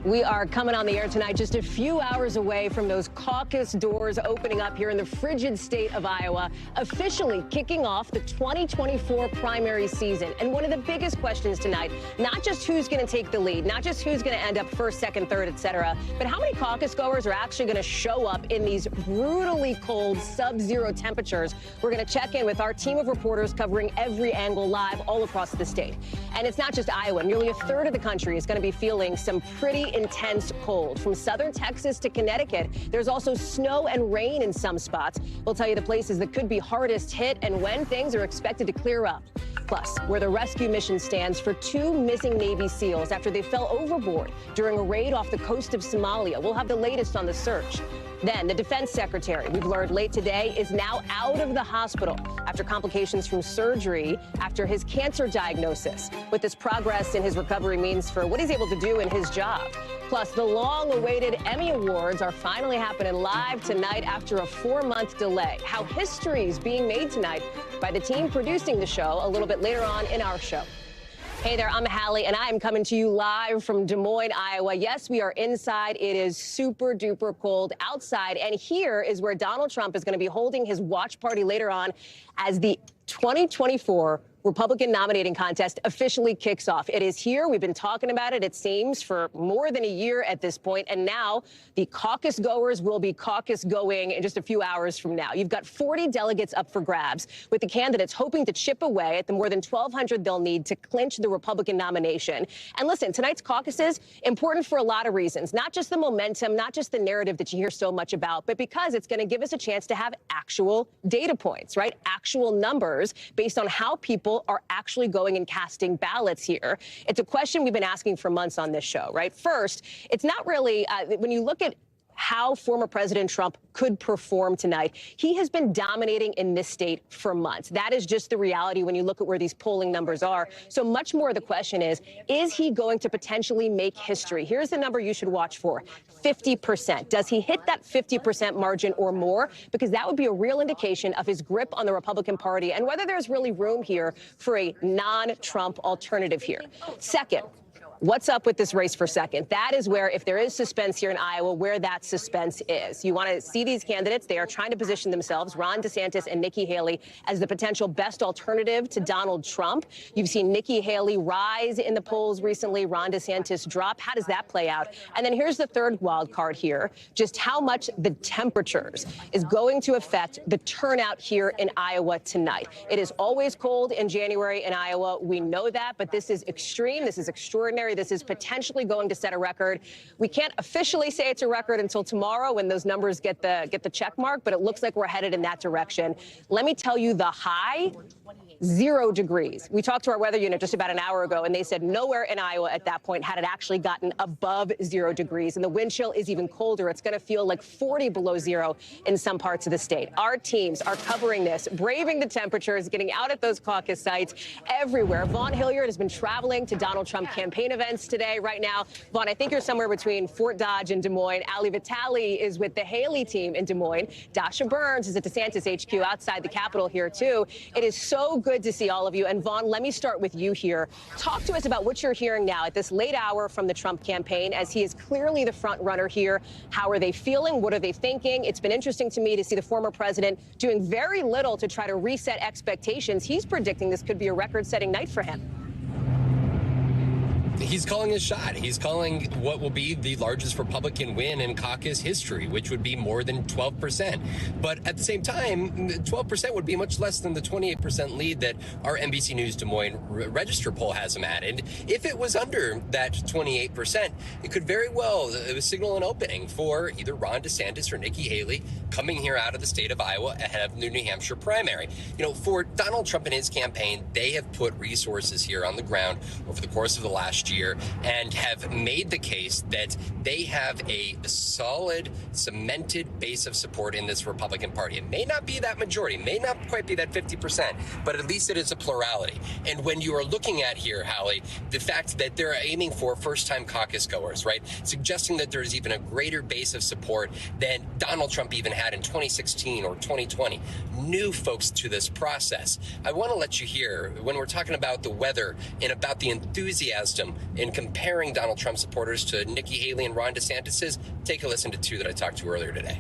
We are coming on the air tonight just a few hours away from those caucus doors opening up here in the frigid state of Iowa, officially kicking off the 2024 primary season. And one of the biggest questions tonight, not just who's going to take the lead, not just who's going to end up first, second, third, etc., but how many caucus goers are actually going to show up in these brutally cold sub-zero temperatures. We're going to check in with our team of reporters covering every angle live all across the state. And it's not just Iowa. Nearly a third of the country is going to be feeling some pretty intense cold. From southern Texas to Connecticut, there's also snow and rain in some spots. We'll tell you the places that could be hardest hit and when things are expected to clear up. Plus, where the rescue mission stands for two missing Navy SEALs after they fell overboard during a raid off the coast of Somalia. We'll have the latest on the search. Then the defense secretary, we've learned late today, is now out of the hospital after complications from surgery after his cancer diagnosis. What this progress in his recovery means for what he's able to do in his job. Plus, the long-awaited Emmy Awards are finally happening live tonight after a 4-month delay. How history is being made tonight by the team producing the show a little bit later on in our show. Hey there, I'm Hallie, and I am coming to you live from Des Moines, Iowa. Yes, we are inside. It is super duper cold outside, and here is where Donald Trump is going to be holding his watch party later on as the 2024 Republican nominating contest officially kicks off. It is here. We've been talking about it, it seems, for more than a year at this point. And now the caucus goers will be caucus going in just a few hours from now. You've got 40 delegates up for grabs, with the candidates hoping to chip away at the more than 1,200 they'll need to clinch the Republican nomination. And listen, tonight's caucuses, important for a lot of reasons, not just the momentum, not just the narrative that you hear so much about, but because it's going to give us a chance to have actual data points, right? Actual numbers based on how people are actually going and casting ballots here. It's a question we've been asking for months on this show, right? First, it's not really, when you look at how former President Trump could perform tonight, he has been dominating in this state for months. That is just the reality when you look at where these polling numbers are. So much more of the question is he going to potentially make history? Here's the number you should watch for, 50%. Does he hit that 50% margin or more? Because that would be a real indication of his grip on the Republican Party and whether there's really room here for a non-Trump alternative here. Second, what's up with this race for second? That is where, if there is suspense here in Iowa, where that suspense is. You want to see these candidates. They are trying to position themselves, Ron DeSantis and Nikki Haley, as the potential best alternative to Donald Trump. You've seen Nikki Haley rise in the polls recently, Ron DeSantis drop. How does that play out? And then here's the third wild card here, just how much the temperatures is going to affect the turnout here in Iowa tonight. It is always cold in January in Iowa. We know that, but this is extreme. This is extraordinary. This is potentially going to set a record. We can't officially say it's a record until tomorrow when those numbers get the check mark, but it looks like we're headed in that direction. Let me tell you, the high, 0 degrees. We talked to our weather unit just about an hour ago, and they said nowhere in Iowa at that point had it actually gotten above 0 degrees. And the wind chill is even colder. It's going to feel like 40 below zero in some parts of the state. Our teams are covering this, braving the temperatures, getting out at those caucus sites everywhere. Vaughn Hilliard has been traveling to Donald Trump campaign events today. Right now, Vaughn, I think you're somewhere between Fort Dodge and Des Moines. Ali Vitale is with the Haley team in Des Moines. Dasha Burns is at DeSantis HQ outside the Capitol here, too. It is so good to see all of you. And Vaughn, let me start with you here. Talk to us about what you're hearing now at this late hour from the Trump campaign, as he is clearly the front runner here. How are they feeling? What are they thinking? It's been interesting to me to see the former president doing very little to try to reset expectations. He's predicting this could be a record-setting night for him. He's calling his shot. He's calling what will be the largest Republican win in caucus history, which would be more than 12%. But at the same time, 12% would be much less than the 28% lead that our NBC News Des Moines Register poll has him at. And if it was under that 28%, it could very well signal an opening for either Ron DeSantis or Nikki Haley coming here out of the state of Iowa ahead of the New Hampshire primary. You know, for Donald Trump and his campaign, they have put resources here on the ground over the course of the last year and have made the case that they have a solid, cemented base of support in this Republican Party. It may not be that majority, may not quite be that 50%, but at least it is a plurality. And when you are looking at here, Hallie, the fact that they're aiming for first-time caucus goers, right, suggesting that there's even a greater base of support than Donald Trump even had in 2016 or 2020, new folks to this process. I want to let you hear, when we're talking about the weather and about the enthusiasm in comparing Donald Trump supporters to Nikki Haley and Ron DeSantis's. Take a listen to two that I talked to earlier today.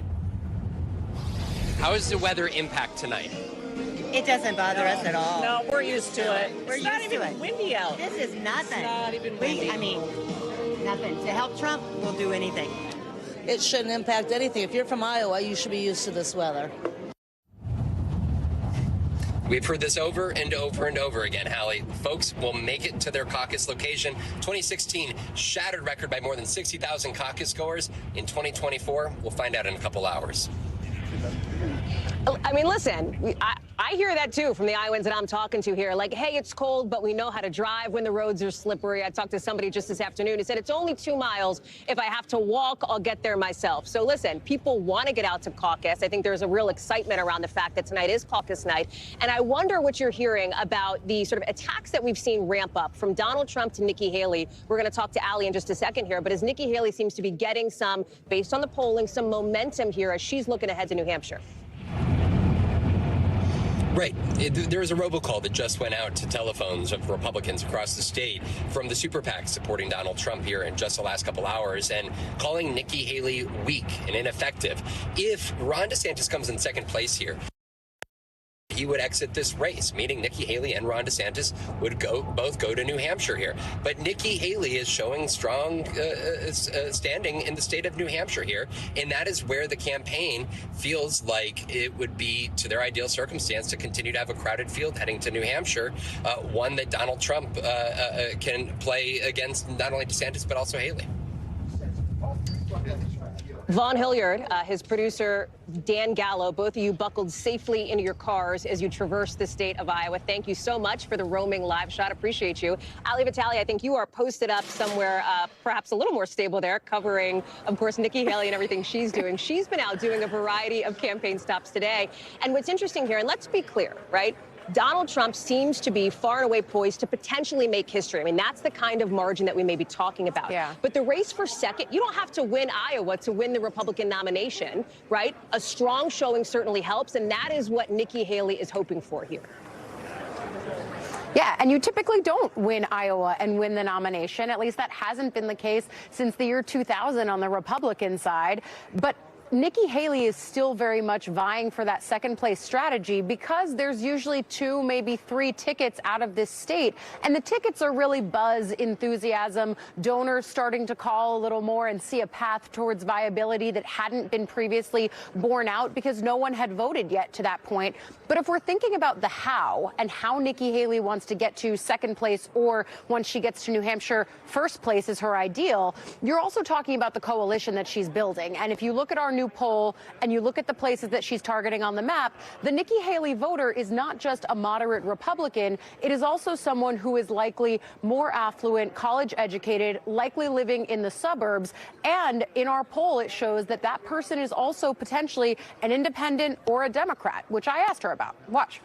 How does the weather impact tonight? It doesn't bother us at all. No, we're used to it. We're It's not used to even it. windy out. This is nothing. It's not even windy. Nothing. To help Trump, we'll do anything. It shouldn't impact anything. If you're from Iowa, you should be used to this weather. We've heard this over and over and over again, Hallie. Folks will make it to their caucus location. 2016 shattered record by more than 60,000 caucus goers. In 2024, we'll find out in a couple hours. I mean, listen, I hear that too from the Iowans that I'm talking to here. Like, hey, it's cold, but we know how to drive when the roads are slippery. I talked to somebody just this afternoon who said it's only 2 miles. If I have to walk, I'll get there myself. So listen, people want to get out to caucus. I think there's a real excitement around the fact that tonight is caucus night. And I wonder what you're hearing about the sort of attacks that we've seen ramp up from Donald Trump to Nikki Haley. We're going to talk to Hallie in just a second here. But as Nikki Haley seems to be getting some, based on the polling, some momentum here as she's looking ahead to New Hampshire. Right. There was a robocall that just went out to telephones of Republicans across the state from the super PAC supporting Donald Trump here in just the last couple hours and calling Nikki Haley weak and ineffective. If Ron DeSantis comes in second place here, he would exit this race, meaning Nikki Haley and Ron DeSantis would both go to New Hampshire here. But Nikki Haley is showing strong standing in the state of New Hampshire here, and that is where the campaign feels like it would be, to their ideal circumstance, to continue to have a crowded field heading to New Hampshire, one that Donald Trump can play against not only DeSantis but also Haley. Vaughn Hilliard, his producer, Dan Gallo, both of you buckled safely into your cars as you traverse the state of Iowa. Thank you so much for the roaming live shot. Appreciate you. Hallie Vitale, I think you are posted up somewhere perhaps a little more stable there, covering, of course, Nikki Haley and everything she's doing. She's been out doing a variety of campaign stops today. And what's interesting here, and let's be clear, right? Donald Trump seems to be far and away poised to potentially make history. I mean, that's the kind of margin that we may be talking about. Yeah. But the race for second, you don't have to win Iowa to win the Republican nomination, right? A strong showing certainly helps, and that is what Nikki Haley is hoping for here. Yeah, and you typically don't win Iowa and win the nomination. At least that hasn't been the case since the year 2000 on the Republican side. But Nikki Haley is still very much vying for that second place strategy because there's usually 2, maybe 3 tickets out of this state. And the tickets are really buzz, enthusiasm, donors starting to call a little more and see a path towards viability that hadn't been previously borne out because no one had voted yet to that point. But if we're thinking about the how and how Nikki Haley wants to get to second place, or once she gets to New Hampshire, first place is her ideal, you're also talking about the coalition that she's building. And if you look at our new poll and you look at the places that she's targeting on the map, the Nikki Haley voter is not just a moderate Republican. It is also someone who is likely more affluent, college educated, likely living in the suburbs. And in our poll, it shows that that person is also potentially an independent or a Democrat, which I asked her about. Watch.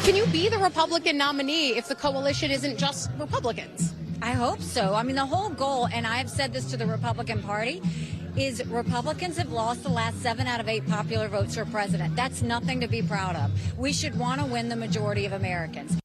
Can you be the Republican nominee if the coalition isn't just Republicans? I hope so. I mean, the whole goal, and I've said this to the Republican Party, is Republicans have lost the last 7 out of 8 popular votes for president. That's nothing to be proud of. We should want to win the majority of Americans.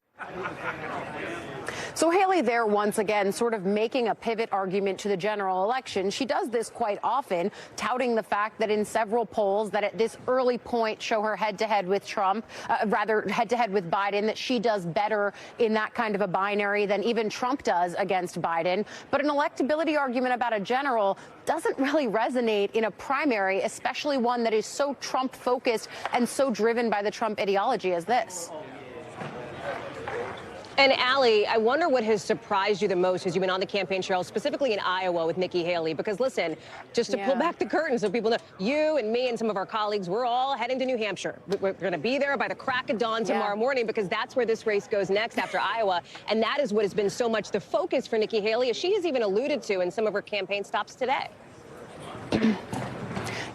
So Haley there once again sort of making a pivot argument to the general election. She does this quite often, touting the fact that in several polls that at this early point show her head-to-head with Trump, rather head-to-head with Biden, that she does better in that kind of a binary than even Trump does against Biden. But an electability argument about a general doesn't really resonate in a primary, especially one that is so Trump-focused and so driven by the Trump ideology as this. And Hallie, I wonder what has surprised you the most as you've been on the campaign trail, specifically in Iowa with Nikki Haley. Because listen, just to pull back the curtain so people know, you and me and some of our colleagues, we're all heading to New Hampshire. We're going to be there by the crack of dawn tomorrow morning because that's where this race goes next after Iowa. And that is what has been so much the focus for Nikki Haley, as she has even alluded to in some of her campaign stops today.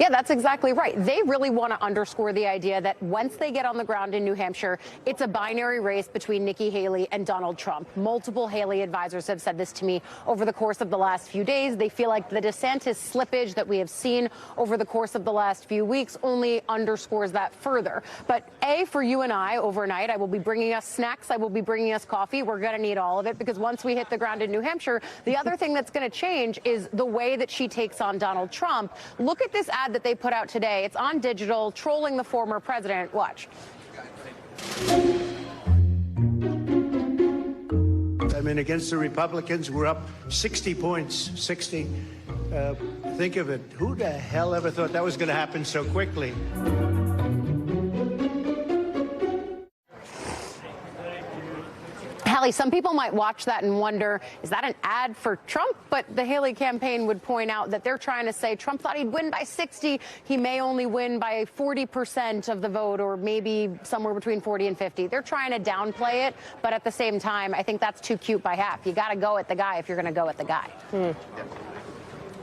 Yeah, that's exactly right. They really want to underscore the idea that once they get on the ground in New Hampshire, it's a binary race between Nikki Haley and Donald Trump. Multiple Haley advisors have said this to me over the course of the last few days. They feel like the DeSantis slippage that we have seen over the course of the last few weeks only underscores that further. But for you and I, overnight, I will be bringing us snacks. I will be bringing us coffee. We're going to need all of it because once we hit the ground in New Hampshire, the other thing that's going to change is the way that she takes on Donald Trump. Look at this ad that they put out today. It's on digital, trolling the former president. Watch. I mean, against the Republicans, we're up 60 points, 60. Think of it. Who the hell ever thought that was going to happen so quickly? Hallie, some people might watch that and wonder, is that an ad for Trump? But the Haley campaign would point out that they're trying to say Trump thought he'd win by 60. He may only win by 40% of the vote, or maybe somewhere between 40 and 50. They're trying to downplay it. But at the same time, I think that's too cute by half. You got to go at the guy if you're going to go at the guy.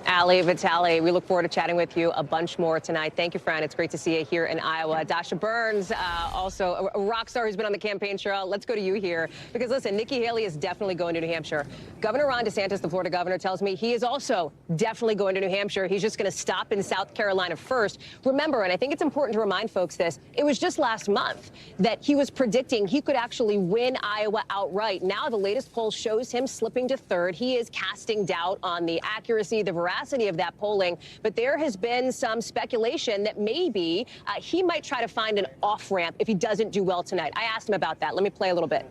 Hallie, Vitaly, we look forward to chatting with you a bunch more tonight. Thank you, friend. It's great to see you here in Iowa. Dasha Burns, also a rock star who's been on the campaign trail. Let's go to you here. Because, listen, Nikki Haley is definitely going to New Hampshire. Governor Ron DeSantis, the Florida governor, tells me he is also definitely going to New Hampshire. He's just going to stop in South Carolina first. Remember, and I think it's important to remind folks this, it was just last month that he was predicting he could actually win Iowa outright. Now the latest poll shows him slipping to third. He is casting doubt on the accuracy, the veracity of that polling, but there has been some speculation that maybe he might try to find an off-ramp if he doesn't do well tonight. I asked him about that. Let me play a little bit.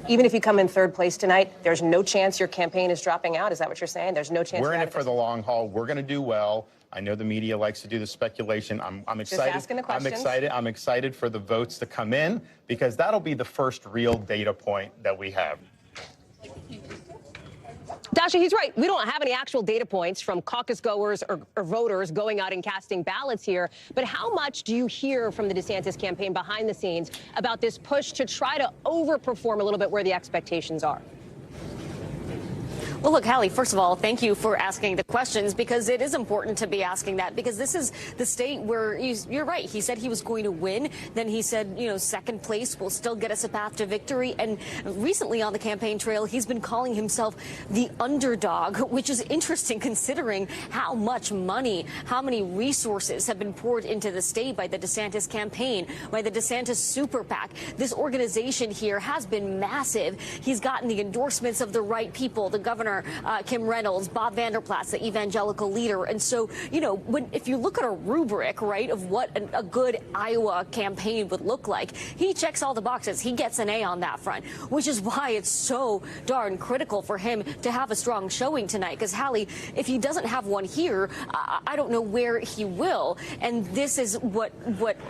Even if you come in third place tonight, there's no chance your campaign is dropping out? Is that what you're saying? There's no chance? We're in it for the long haul. We're going to do well. I know the media likes to do the speculation. I'm excited. Just asking the questions. I'm excited for the votes to come in because that'll be the first real data point that we have. Dasha, he's right. We don't have any actual data points from caucus goers or voters going out and casting ballots here. But how much do you hear from the DeSantis campaign behind the scenes about this push to try to overperform a little bit where the expectations are? Well, look, Hallie, first of all, thank you for asking the questions, because it is important to be asking that, because this is the state where you're right. He said he was going to win. Then he said, you know, second place will still get us a path to victory. And recently on the campaign trail, he's been calling himself the underdog, which is interesting considering how much money, how many resources have been poured into the state by the DeSantis campaign, by the DeSantis super PAC. This organization here has been massive. He's gotten the endorsements of the right people, the governor, Kim Reynolds, Bob Vanderplaats, the evangelical leader. And so, you know, if you look at a rubric, right, of what a good Iowa campaign would look like, he checks all the boxes. He gets an A on that front, which is why it's so darn critical for him to have a strong showing tonight. Because, Hallie, if he doesn't have one here, I don't know where he will. And this is what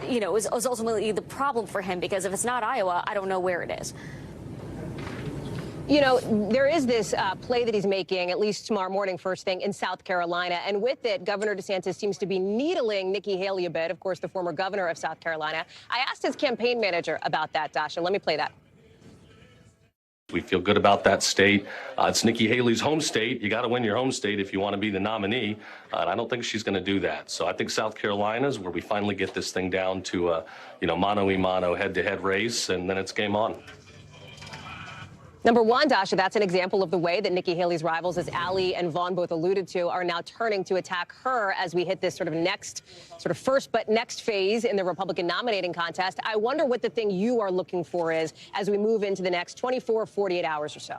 you know, is ultimately the problem for him, because if it's not Iowa, I don't know where it is. You know, there is this play that he's making, at least tomorrow morning, first thing, in South Carolina. And with it, Governor DeSantis seems to be needling Nikki Haley a bit, of course, the former governor of South Carolina. I asked his campaign manager about that, Dasha. Let me play that. We feel good about that state. It's Nikki Haley's home state. You got to win your home state if you want to be the nominee. And I don't think she's going to do that. So I think South Carolina is where we finally get this thing down to a, you know, mano-a-mano, head-to-head race, and then it's game on. Number one, Dasha, that's an example of the way that Nikki Haley's rivals, as Hallie and Vaughn both alluded to, are now turning to attack her as we hit this sort of first but next phase in the Republican nominating contest. I wonder what the thing you are looking for is as we move into the next 24, 48 hours or so.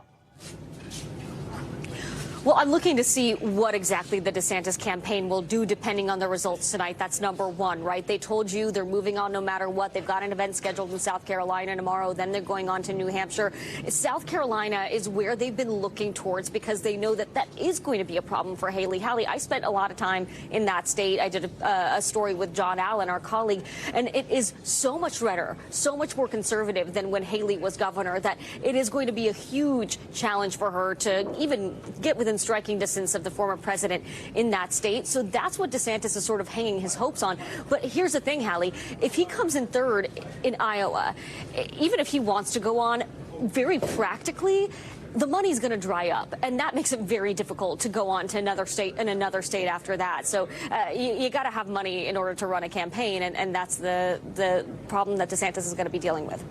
Well, I'm looking to see what exactly the DeSantis campaign will do depending on the results tonight. That's number one, right? They told you they're moving on no matter what. They've got an event scheduled in South Carolina tomorrow. Then they're going on to New Hampshire. South Carolina is where they've been looking towards because they know that that is going to be a problem for Haley. Hallie, I spent a lot of time in that state. I did a story with John Allen, our colleague, and it is so much redder, so much more conservative than when Haley was governor, that it is going to be a huge challenge for her to even get within striking distance of the former president in that state. So that's what DeSantis is sort of hanging his hopes on. But here's the thing, Hallie, if he comes in third in Iowa, even if he wants to go on, very practically, the money's going to dry up, and that makes it very difficult to go on to another state and another state after that. So you got to have money in order to run a campaign, and that's the problem that DeSantis is going to be dealing with.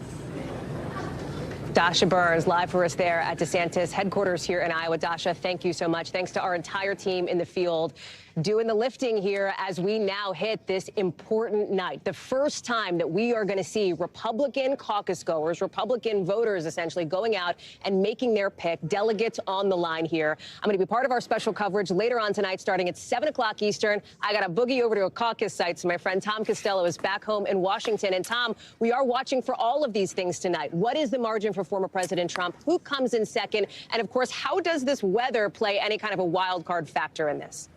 Dasha Burns, live for us there at DeSantis headquarters here in Iowa. Dasha, thank you so much. Thanks to our entire team in the field doing the lifting here as we now hit this important night. The first time that we are going to see Republican caucus goers, Republican voters essentially going out and making their pick, delegates on the line here. I'm going to be part of our special coverage later on tonight starting at 7 o'clock Eastern. I got to boogie over to a caucus site, so my friend Tom Costello is back home in Washington. And Tom, we are watching for all of these things tonight. What is the margin for former President Trump? Who comes in second? And of course, how does this weather play any kind of a wild card factor in this?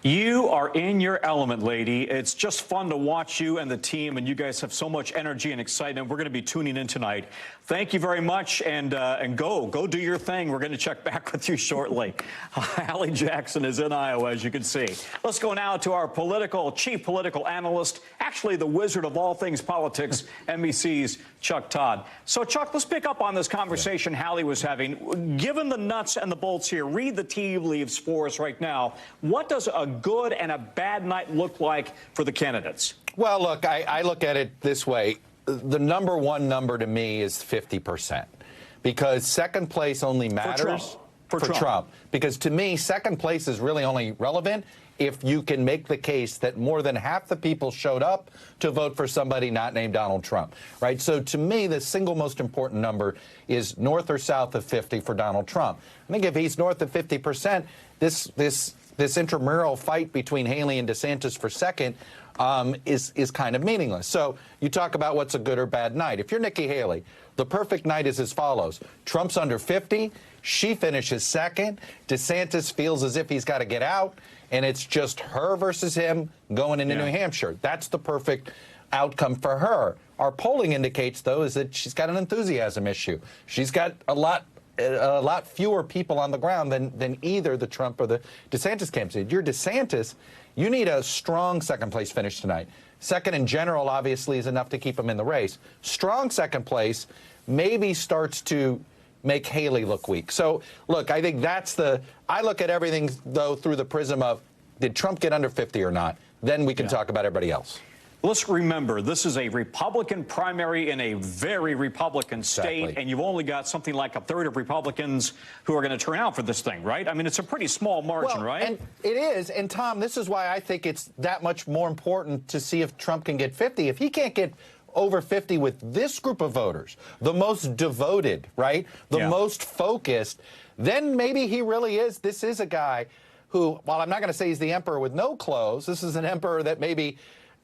You are in your element, lady. It's just fun to watch you and the team, and you guys have so much energy and excitement. We're going to be tuning in tonight. Thank you very much, and go do your thing. We're going to check back with you shortly. Hallie Jackson is in Iowa, as you can see. Let's go now to our chief political analyst, actually the wizard of all things politics, NBC's Chuck Todd. So, Chuck, let's pick up on this conversation Hallie was having. Given the nuts and the bolts here, read the tea leaves for us right now. What does a good and a bad night look like for the candidates? Well, look, I look at it this way. The number one number to me is 50%, because second place only matters for Trump. Because to me, second place is really only relevant if you can make the case that more than half the people showed up to vote for somebody not named Donald Trump, right? So to me, the single most important number is north or south of 50 for Donald Trump. I think if he's north of 50%, this intramural fight between Haley and DeSantis for second is kind of meaningless. So you talk about what's a good or bad night. If you're Nikki Haley, the perfect night is as follows. Trump's under 50. She finishes second. DeSantis feels as if he's got to get out, and it's just her versus him going into New Hampshire. That's the perfect outcome for her. Our polling indicates, though, is that she's got an enthusiasm issue. She's got a lot fewer people on the ground than either the Trump or the DeSantis camps did. You're DeSantis, you need a strong second place finish tonight. Second in general, obviously, is enough to keep him in the race. Strong second place maybe starts to make Haley look weak. So, look, I think I look at everything, though, through the prism of, did Trump get under 50 or not? Then we can talk about everybody else. Let's remember, this is a Republican primary in a very Republican state, and you've only got something like a third of Republicans who are going to turn out for this thing, right? I mean, it's a pretty small margin, right? And it is. And, Tom, this is why I think it's that much more important to see if Trump can get 50. If he can't get over 50 with this group of voters, the most devoted, right, the most focused, then maybe he really is. This is a guy who, while I'm not going to say he's the emperor with no clothes, this is an emperor that maybe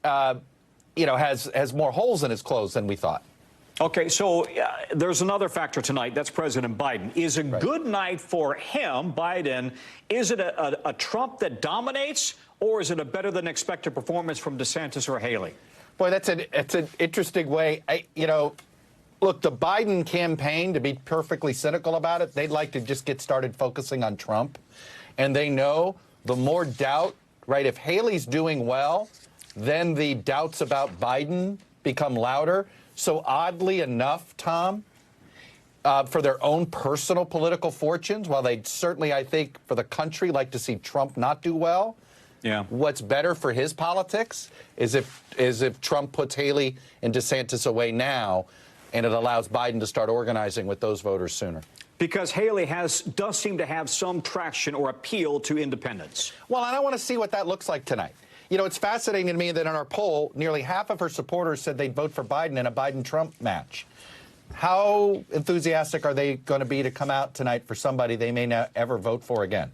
has more holes in his clothes than we thought. Okay, so there's another factor tonight. That's President Biden. Is a good night for him, Biden, is it a Trump that dominates, or is it a better than expected performance from DeSantis or Haley? Boy, that's an interesting way. Look, the Biden campaign, to be perfectly cynical about it, they'd like to just get started focusing on Trump. And they know the more doubt, right, if Haley's doing well, then the doubts about Biden become louder. So oddly enough, Tom, for their own personal political fortunes, while they'd certainly, I think, for the country like to see Trump not do well, what's better for his politics is if Trump puts Haley and DeSantis away now, and it allows Biden to start organizing with those voters sooner. Because Haley does seem to have some traction or appeal to independents. Well, and I want to see what that looks like tonight. You know, it's fascinating to me that in our poll, nearly half of her supporters said they'd vote for Biden in a Biden-Trump match. How enthusiastic are they going to be to come out tonight for somebody they may not ever vote for again?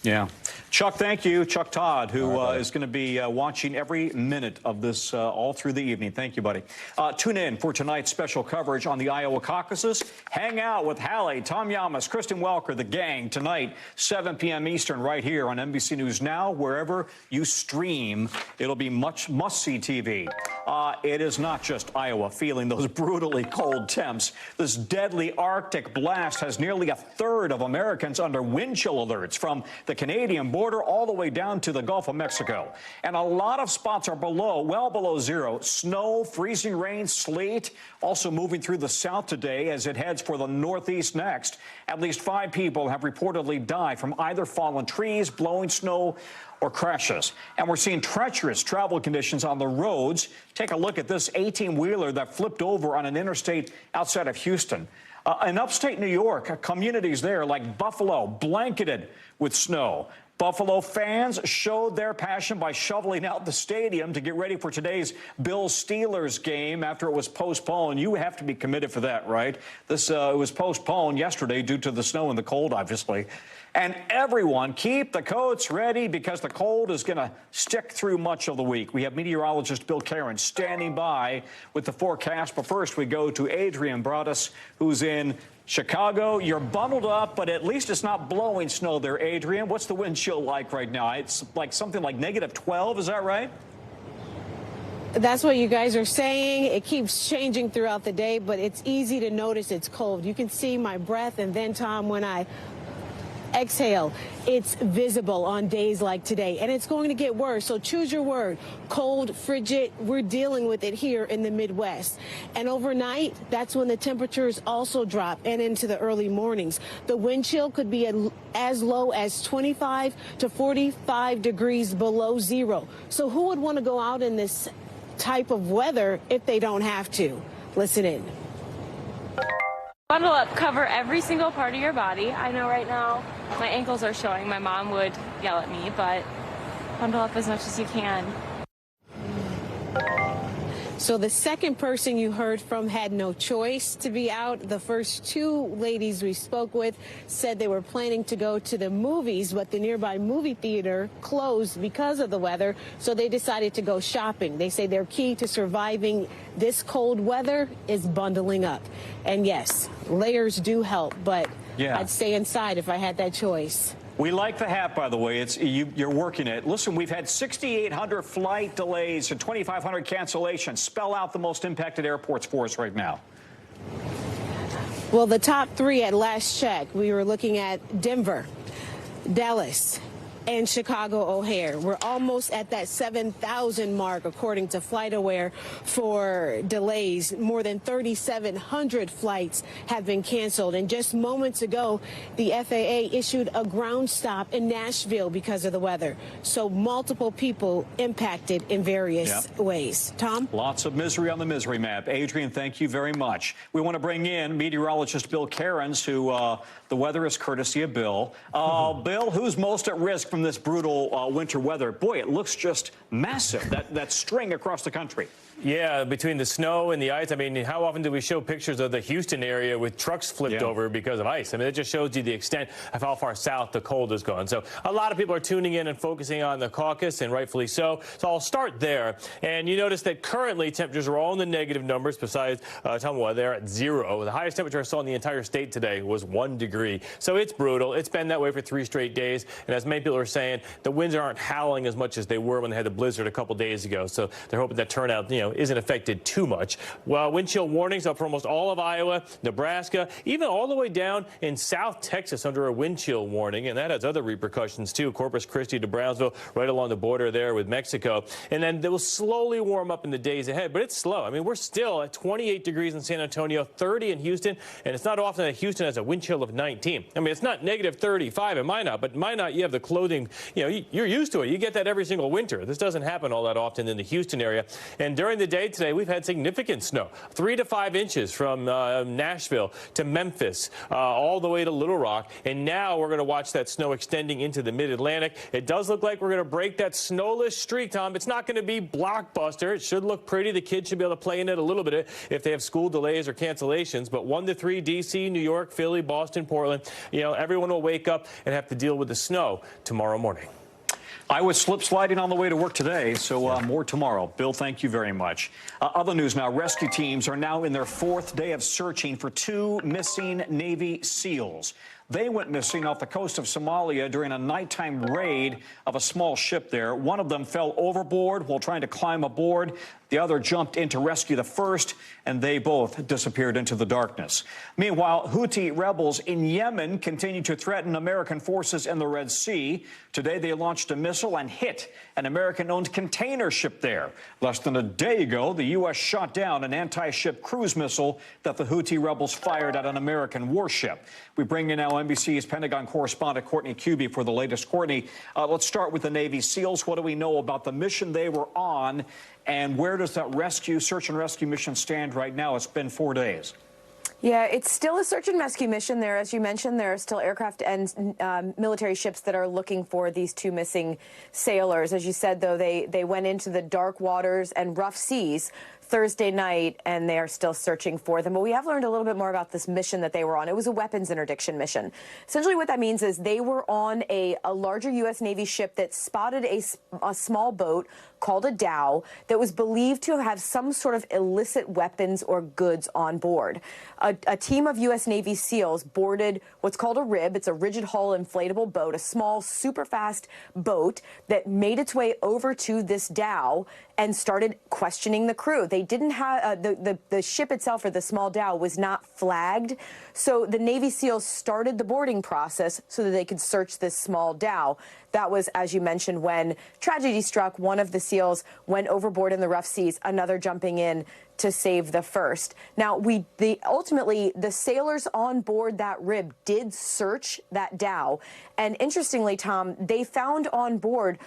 Yeah. Chuck, thank you. Chuck Todd, who is going to be watching every minute of this all through the evening. Thank you, buddy. Tune in for tonight's special coverage on the Iowa caucuses. Hang out with Hallie, Tom Yamas, Kristen Welker, the gang, tonight, 7 p.m. Eastern, right here on NBC News Now. Wherever you stream, it'll be must-see TV. It is not just Iowa feeling those brutally cold temps. This deadly Arctic blast has nearly a third of Americans under wind chill alerts from the the Canadian border all the way down to the Gulf of Mexico. And a lot of spots are below, well below zero. Snow, freezing rain, sleet, also moving through the south today as it heads for the northeast next. At least 5 people have reportedly died from either fallen trees, blowing snow, or crashes. And we're seeing treacherous travel conditions on the roads. Take a look at this 18-wheeler that flipped over on an interstate outside of Houston. In upstate New York, communities there like Buffalo blanketed with snow. Buffalo fans showed their passion by shoveling out the stadium to get ready for today's Bills-Steelers game after it was postponed. You have to be committed for that, right? This was postponed yesterday due to the snow and the cold, obviously. And everyone, keep the coats ready because the cold is going to stick through much of the week. We have meteorologist Bill Karen standing by with the forecast. But first, we go to Adrian Broadus, who's in Chicago. You're bundled up, but at least it's not blowing snow there, Adrian. What's the wind chill like right now? It's like something like -12, is that right? That's what you guys are saying. It keeps changing throughout the day, but it's easy to notice it's cold. You can see my breath, and then, Tom, when I exhale, it's visible on days like today, and it's going to get worse. So choose your word. Cold, frigid. We're dealing with it here in the Midwest. And overnight, that's when the temperatures also drop and into the early mornings. The wind chill could be as low as 25 to 45 degrees below zero. So who would want to go out in this type of weather if they don't have to? Listen in. Bundle up, cover every single part of your body. I know right now my ankles are showing. My mom would yell at me, but bundle up as much as you can. So the second person you heard from had no choice to be out. The first 2 ladies we spoke with said they were planning to go to the movies, but the nearby movie theater closed because of the weather, so they decided to go shopping. They say their key to surviving this cold weather is bundling up. And yes, layers do help, but yeah, I'd stay inside if I had that choice. We like the hat, by the way. It's you're working it. Listen, we've had 6,800 flight delays and 2,500 cancellations. Spell out the most impacted airports for us right now. Well, the top 3 at last check, we were looking at Denver, Dallas, and Chicago O'Hare. We're almost at that 7,000 mark, according to FlightAware, for delays. More than 3,700 flights have been canceled. And just moments ago, the FAA issued a ground stop in Nashville because of the weather. So multiple people impacted in various ways. Tom? Lots of misery on the misery map. Adrian, thank you very much. We want to bring in meteorologist Bill Cairns, who the weather is courtesy of Bill. Bill, who's most at risk from this brutal winter weather? Boy, it looks just massive, that string across the country. Yeah, between the snow and the ice. I mean, how often do we show pictures of the Houston area with trucks flipped over because of ice? I mean, it just shows you the extent of how far south the cold has gone. So a lot of people are tuning in and focusing on the caucus, and rightfully so. So I'll start there. And you notice that currently temperatures are all in the negative numbers besides Somalia. They're at 0. The highest temperature I saw in the entire state today was 1 degree. So it's brutal. It's been that way for 3 straight days. And as many people are saying, the winds aren't howling as much as they were when they had the blizzard a couple days ago. So they're hoping that turnout, isn't affected too much. Well, wind chill warnings up for almost all of Iowa, Nebraska, even all the way down in South Texas under a wind chill warning, and that has other repercussions too. Corpus Christi to Brownsville, right along the border there with Mexico. And then they will slowly warm up in the days ahead, but it's slow. I mean, we're still at 28 degrees in San Antonio, 30 in Houston, and it's not often that Houston has a wind chill of 19. I mean, it's not negative 35 in Minot, but Minot, you have the clothing, you're used to it. You get that every single winter. This doesn't happen all that often in the Houston area. And during the day today, we've had significant snow, 3 to 5 inches from Nashville to Memphis, all the way to Little Rock. And now we're going to watch that snow extending into the mid-Atlantic. It does look like we're going to break that snowless streak, Tom. It's not going to be blockbuster. It should look pretty. The kids should be able to play in it a little bit if they have school delays or cancellations. But 1 to 3, D.C., New York, Philly, Boston, Portland, everyone will wake up and have to deal with the snow tomorrow morning. I was slip sliding on the way to work today, so more tomorrow. Bill, thank you very much. Other news now, rescue teams are now in their 4th day of searching for 2 missing Navy SEALs. They went missing off the coast of Somalia during a nighttime raid of a small ship there. One of them fell overboard while trying to climb aboard. The other jumped in to rescue the first, and they both disappeared into the darkness. Meanwhile, Houthi rebels in Yemen continue to threaten American forces in the Red Sea. Today, they launched a missile and hit an American-owned container ship there. Less than a day ago, the U.S. shot down an anti-ship cruise missile that the Houthi rebels fired at an American warship. We bring in now NBC's Pentagon correspondent Courtney Cubie for the latest. Courtney, let's start with the Navy SEALs. What do we know about the mission they were on, and where does that search and rescue mission stand right now? It's been 4 days. Yeah, it's still a search and rescue mission there. As you mentioned, there are still aircraft and military ships that are looking for these two missing sailors. As you said, though, they went into the dark waters and rough seas Thursday night, and they are still searching for them. But we have learned a little bit more about this mission that they were on. It was a weapons interdiction mission. Essentially what that means is they were on a larger U.S. Navy ship that spotted a small boat called a dhow that was believed to have some sort of illicit weapons or goods on board. A team of U.S. Navy SEALs boarded what's called a RIB. It's a rigid hull inflatable boat, a small, super fast boat that made its way over to this dhow and started questioning the crew. They didn't have the ship itself, or the small dhow, was not flagged. So the Navy SEALs started the boarding process so that they could search this small dhow. That was, as you mentioned, when tragedy struck. One of the SEALs went overboard in the rough seas, another jumping in to save the first. Now, ultimately, the sailors on board that RIB did search that dhow. And interestingly, Tom, they found on board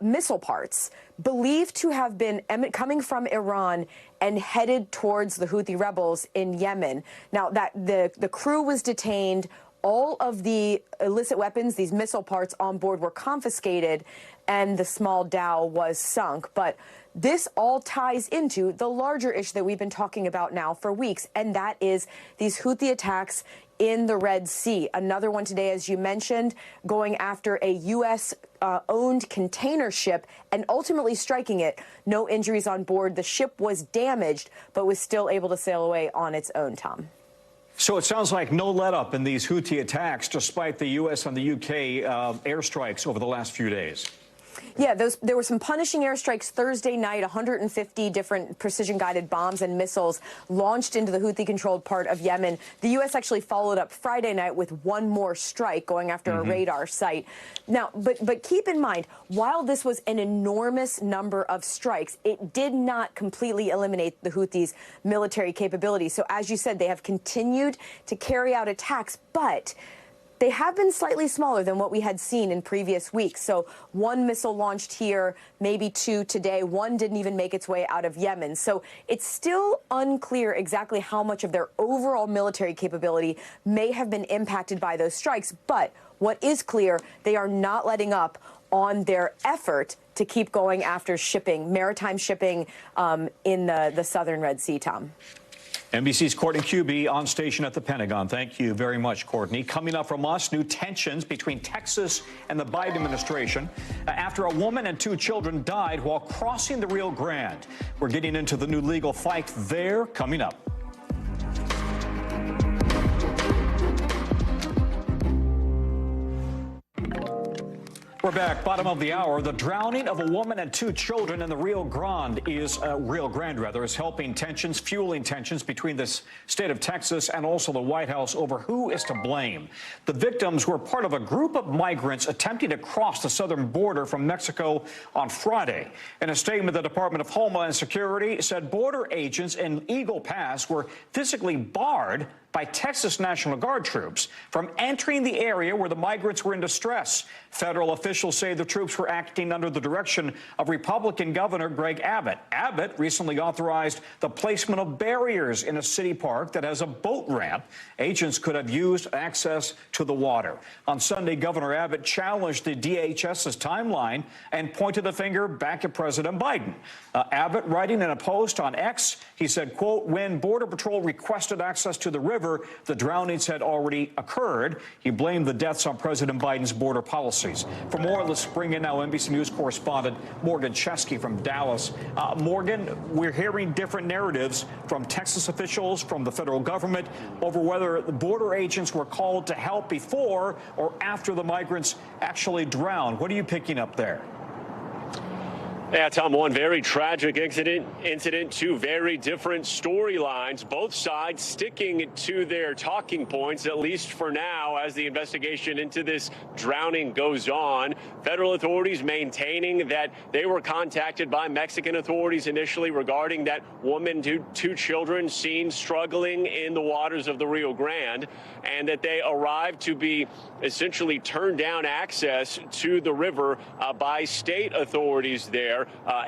missile parts believed to have been coming from Iran and headed towards the Houthi rebels in Yemen. Now, that the crew was detained. All of the illicit weapons, these missile parts on board, were confiscated, and the small dhow was sunk. But this all ties into the larger issue that we've been talking about now for weeks, and that is these Houthi attacks in the Red Sea. Another one today, as you mentioned, going after a U.S.-owned container ship and ultimately striking it. No injuries on board. The ship was damaged, but was still able to sail away on its own, Tom. So it sounds like no let-up in these Houthi attacks, despite the U.S. and the U.K. airstrikes over the last few days. Yeah, there were some punishing airstrikes Thursday night. 150 different precision-guided bombs and missiles launched into the Houthi-controlled part of Yemen. The U.S. actually followed up Friday night with one more strike going after a radar site. Now, but keep in mind, while this was an enormous number of strikes, it did not completely eliminate the Houthis' military capabilities. So as you said, they have continued to carry out attacks, but they have been slightly smaller than what we had seen in previous weeks. So one missile launched here, maybe two today. One didn't even make its way out of Yemen. So it's still unclear exactly how much of their overall military capability may have been impacted by those strikes. But what is clear, they are not letting up on their effort to keep going after shipping, maritime shipping in the southern Red Sea, Tom. NBC's Courtney Cubie on station at the Pentagon. Thank you very much, Courtney. Coming up from us, new tensions between Texas and the Biden administration after a woman and two children died while crossing the Rio Grande. We're getting into the new legal fight there coming up. We're back. Bottom of the hour. The drowning of a woman and two children in the Rio Grande is helping tensions, fueling tensions between the state of Texas and also the White House over who is to blame. The victims were part of a group of migrants attempting to cross the southern border from Mexico on Friday. In a statement, the Department of Homeland Security said border agents in Eagle Pass were physically barred by Texas National Guard troops from entering the area where the migrants were in distress. Federal officials say the troops were acting under the direction of Republican Governor Greg Abbott. Abbott recently authorized the placement of barriers in a city park that has a boat ramp. Agents could have used access to the water. On Sunday, Governor Abbott challenged the DHS's timeline and pointed the finger back at President Biden. Abbott, writing in a post on X, he said, quote, when Border Patrol requested access to the river, river, the drownings had already occurred. He blamed the deaths on President Biden's border policies. For more, let's bring in now NBC News correspondent Morgan Chesky from Dallas. Morgan, we're hearing different narratives from Texas officials, from the federal government, over whether the border agents were called to help before or after the migrants actually drowned. What are you picking up there? Yeah, Tom, one very tragic incident, two very different storylines, both sides sticking to their talking points, at least for now, as the investigation into this drowning goes on. Federal authorities maintaining that they were contacted by Mexican authorities initially regarding that woman, two children seen struggling in the waters of the Rio Grande, and that they arrived to be essentially turned down access to the river by state authorities there.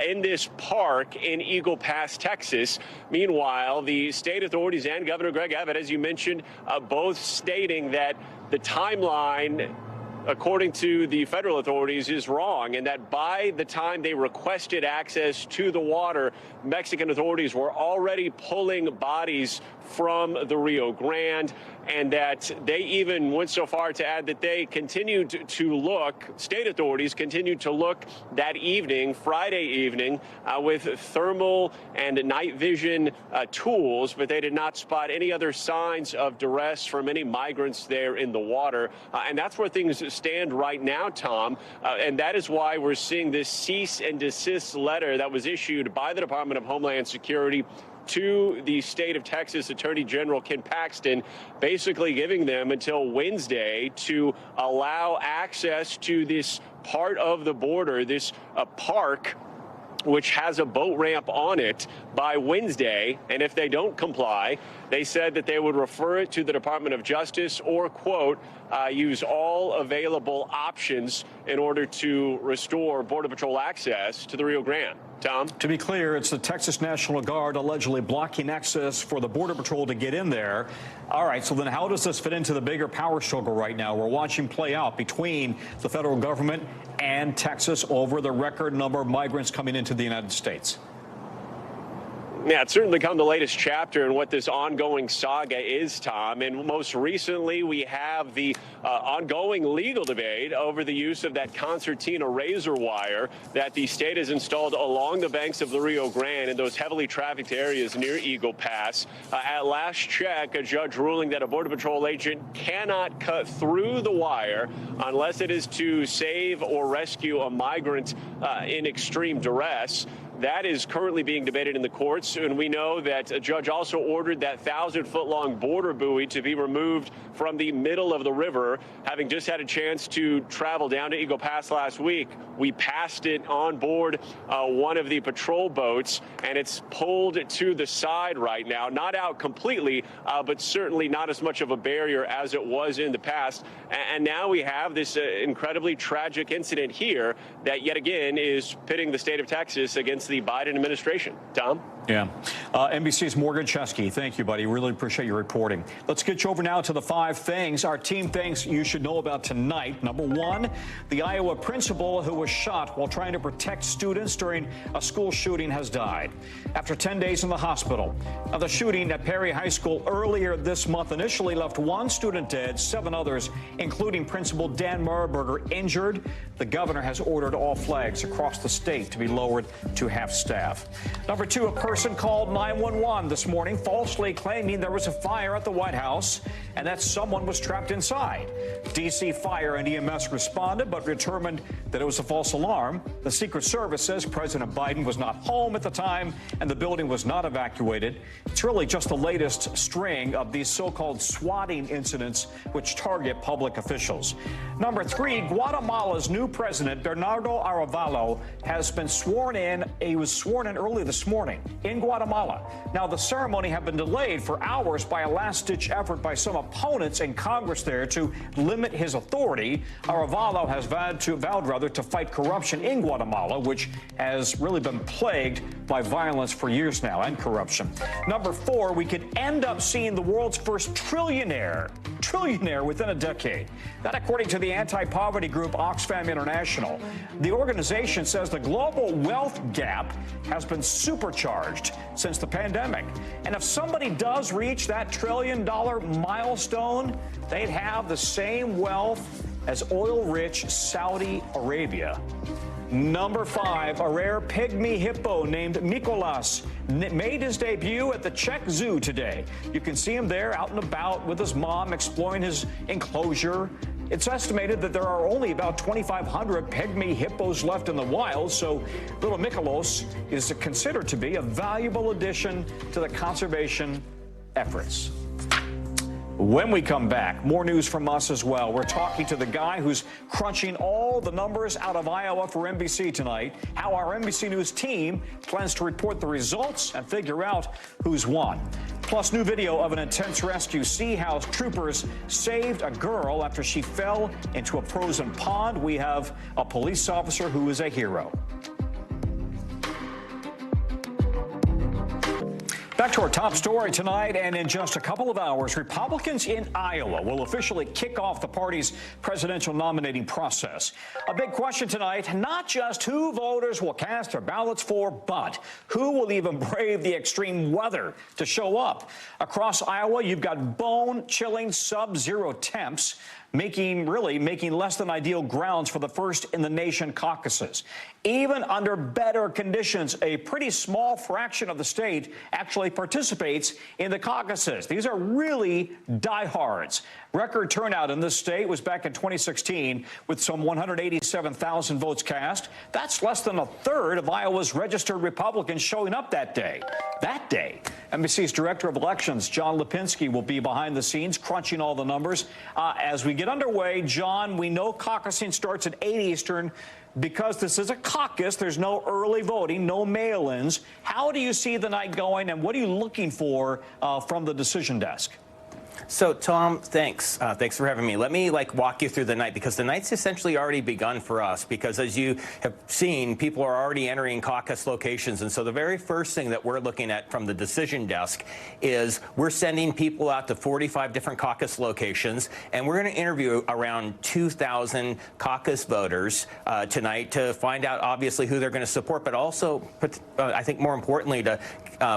In this park in Eagle Pass, Texas. Meanwhile, the state authorities and Governor Greg Abbott, as you mentioned, both stating that the timeline, according to the federal authorities, is wrong, and that by the time they requested access to the water, Mexican authorities were already pulling bodies from the Rio Grande, and that they even went so far to add that they continued to look, state authorities continued to look that evening, Friday evening, with thermal and night vision tools, but they did not spot any other signs of duress from any migrants there in the water. And that's where things stand right now, Tom. And that is why we're seeing this cease and desist letter that was issued by the Department of Homeland Security to the state of Texas Attorney General Ken Paxton, basically giving them until Wednesday to allow access to this part of the border, this park, which has a boat ramp on it, by Wednesday. And if they don't comply, they said that they would refer it to the Department of Justice or, quote, use all available options in order to restore Border Patrol access to the Rio Grande. Tom? To be clear, it's the Texas National Guard allegedly blocking access for the Border Patrol to get in there. All right, so then how does this fit into the bigger power struggle right now we're watching play out between the federal government and Texas over the record number of migrants coming into the United States? Yeah, it's certainly come the latest chapter in what this ongoing saga is, Tom. And most recently, we have the ongoing legal debate over the use of that concertina razor wire that the state has installed along the banks of the Rio Grande in those heavily trafficked areas near Eagle Pass. At last check, a judge ruling that a Border Patrol agent cannot cut through the wire unless it is to save or rescue a migrant in extreme duress. That is currently being debated in the courts, and we know that a judge also ordered that 1,000-foot-long border buoy to be removed from the middle of the river. Having just had a chance to travel down to Eagle Pass last week, we passed it on board one of the patrol boats, and it's pulled to the side right now. Not out completely, but certainly not as much of a barrier as it was in the past. And now we have this incredibly tragic incident here that yet again is pitting the state of Texas against the Biden administration. Tom? Yeah. NBC's Morgan Chesky, thank you, buddy. Really appreciate your reporting. Let's get you over now to the 5 things our team thinks you should know about tonight. Number 1, the Iowa principal who was shot while trying to protect students during a school shooting has died after 10 days in the hospital. Now, the shooting at Perry High School earlier this month initially left 1 student dead, 7 others, including Principal Dan Marburger, injured. The governor has ordered all flags across the state to be lowered to half staff. Number 2, a person called 911 this morning falsely claiming there was a fire at the White House and that someone was trapped inside. D.C. Fire and EMS responded but determined that it was a false alarm. The Secret Service says President Biden was not home at the time and the building was not evacuated. It's really just the latest string of these so-called swatting incidents which target public officials. Number 3, Guatemala's new president, Bernardo Arevalo, has been sworn in. He was sworn in early this morning in Guatemala. Now, the ceremony had been delayed for hours by a last-ditch effort by some opponents in Congress there to limit his authority. Arevalo has vowed to fight corruption in Guatemala, which has really been plagued by violence for years now and corruption. Number 4, we could end up seeing the world's first trillionaire within a decade. That, according to the anti-poverty group Oxfam International. The organization says the global wealth gap gap has been supercharged since the pandemic. And if somebody does reach that $1 trillion milestone, they'd have the same wealth as oil-rich Saudi Arabia. Number 5, a rare pygmy hippo named Mikolas made his debut at the Czech Zoo today. You can see him there out and about with his mom exploring his enclosure. It's estimated that there are only about 2,500 pygmy hippos left in the wild, so little Mikolas is considered to be a valuable addition to the conservation efforts. When we come back, more news from us as well. We're talking to the guy who's crunching all the numbers out of Iowa for NBC tonight, how our NBC News team plans to report the results and figure out who's won. Plus, new video of an intense rescue. See how troopers saved a girl after she fell into a frozen pond. We have a police officer who is a hero. Back to our top story tonight, and in just a couple of hours, Republicans in Iowa will officially kick off the party's presidential nominating process. A big question tonight, not just who voters will cast their ballots for, but who will even brave the extreme weather to show up. Across Iowa, you've got bone-chilling sub-zero temps, making less than ideal grounds for the first-in-the-nation caucuses. Even under better conditions, a pretty small fraction of the state actually participates in the caucuses. These are really diehards. Record turnout in this state was back in 2016 with some 187,000 votes cast. That's less than a third of Iowa's registered Republicans showing up that day. NBC's Director of Elections, John Lipinski, will be behind the scenes crunching all the numbers. As we get underway, John, we know caucusing starts at 8 Eastern. Because this is a caucus, there's no early voting, no mail-ins. How do you see the night going, and what are you looking for from the decision desk? So, Tom, thanks. Thanks for having me. Let me walk you through the night, because the night's essentially already begun for us, because as you have seen, people are already entering caucus locations. And so the very first thing that we're looking at from the decision desk is we're sending people out to 45 different caucus locations, and we're going to interview around 2,000 caucus voters tonight to find out, obviously, who they're going to support, but also, I think more importantly, to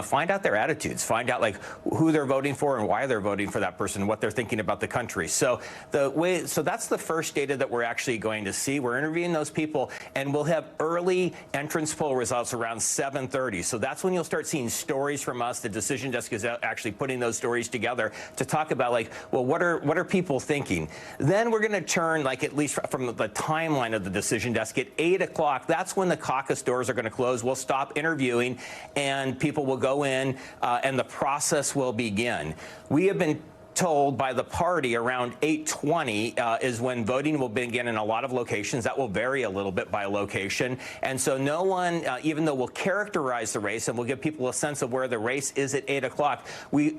find out their attitudes, find out who they're voting for and why they're voting for that person, what they're thinking about the country. So that's the first data that we're actually going to see. We're interviewing those people, and we'll have early entrance poll results around 7:30. So that's when you'll start seeing stories from us. The decision desk is actually putting those stories together to talk about well, what are people thinking? Then we're going to turn, at least from the timeline of the decision desk, at 8 o'clock. That's when the caucus doors are going to close. We'll stop interviewing, and people will go in, and the process will begin. We have been told by the party around 8:20 is when voting will begin in a lot of locations. That will vary a little bit by location. And so no one, even though we'll characterize the race and we'll give people a sense of where the race is at 8 o'clock, we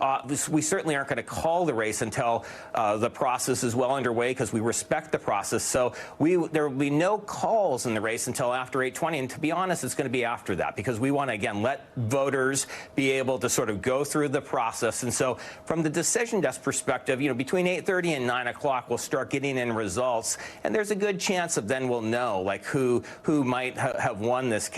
certainly aren't going to call the race until the process is well underway, because we respect the process. So there will be no calls in the race until after 8:20. And to be honest, it's going to be after that, because we want to, again, let voters be able to sort of go through the process. And so from the decision desk perspective, between 8:30 and 9 o'clock, we'll start getting in results, and there's a good chance of then we'll know who might have won this